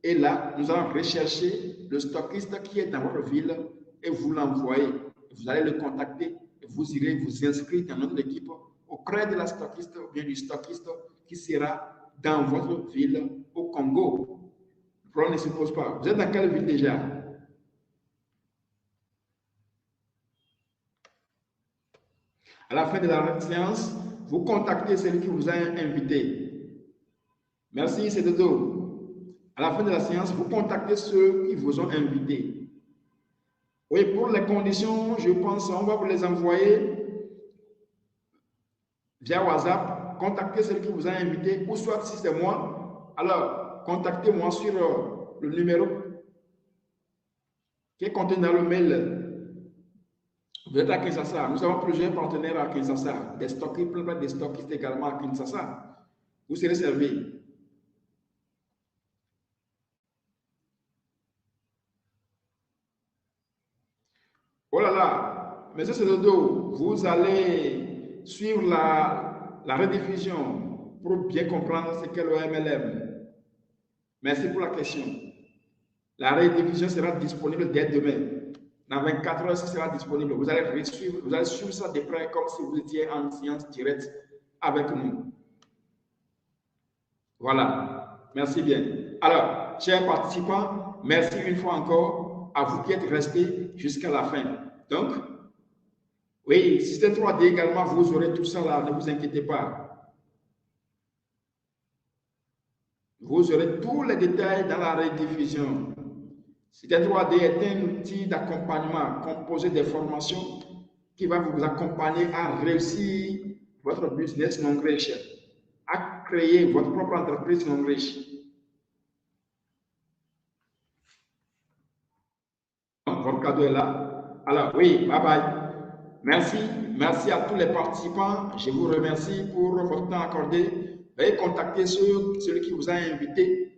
Et là, nous allons rechercher le stockiste qui est dans votre ville et vous l'envoyez. Vous allez le contacter et vous irez vous inscrire dans notre équipe auprès de la stockiste ou bien du stockiste qui sera dans votre ville au Congo. Le problème ne se pose pas. Vous êtes dans quelle ville déjà? À la fin de la séance, vous contactez celui qui vous a invité. Merci, c'est Dodo. À la fin de la séance, vous contactez ceux qui vous ont invité. Oui, pour les conditions, je pense, on va vous les envoyer via WhatsApp. Contactez celui qui vous a invité, ou soit si c'est moi, alors contactez-moi sur le numéro qui est contenu dans le mail. Vous êtes à Kinshasa. Nous avons plusieurs partenaires à Kinshasa, des stockistes, plein de stockistes également à Kinshasa. Vous serez servis. Oh là là, monsieur Sedodo, vous allez suivre la rediffusion pour bien comprendre ce qu'est l'OMLM. Merci pour la question. La rediffusion sera disponible dès demain. Dans 24 heures, ce sera disponible. Vous allez suivre ça de près comme si vous étiez en séance directe avec nous. Voilà. Merci bien. Alors, chers participants, merci une fois encore à vous qui êtes restés jusqu'à la fin. Donc, oui, système 3D également, vous aurez tout ça là, ne vous inquiétez pas. Vous aurez tous les détails dans la rediffusion. Système 3D est un outil d'accompagnement composé des formations qui va vous accompagner à réussir votre business non riche, à créer votre propre entreprise non riche. Donc, votre cadeau est là. Alors, oui, bye bye. Merci à tous les participants. Je vous remercie pour votre temps accordé. Veuillez contacter celui qui vous a invité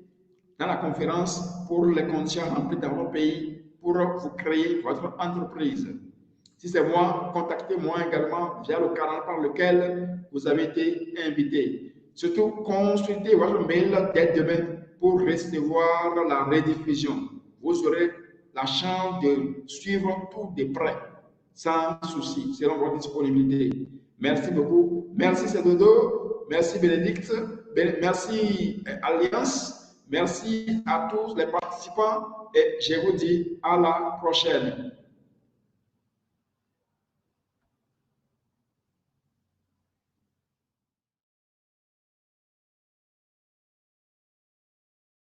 dans la conférence pour les conditions remplies dans votre pays pour vous créer votre entreprise. Si c'est moi, contactez-moi également via le canal par lequel vous avez été invité. Surtout, consultez votre mail dès demain pour recevoir la rediffusion. Vous aurez la chance de suivre tout de près, sans souci, selon votre disponibilité. Merci beaucoup. Merci Sedodo. Merci Bénédicte. Merci Alliance. Merci à tous les participants et je vous dis à la prochaine.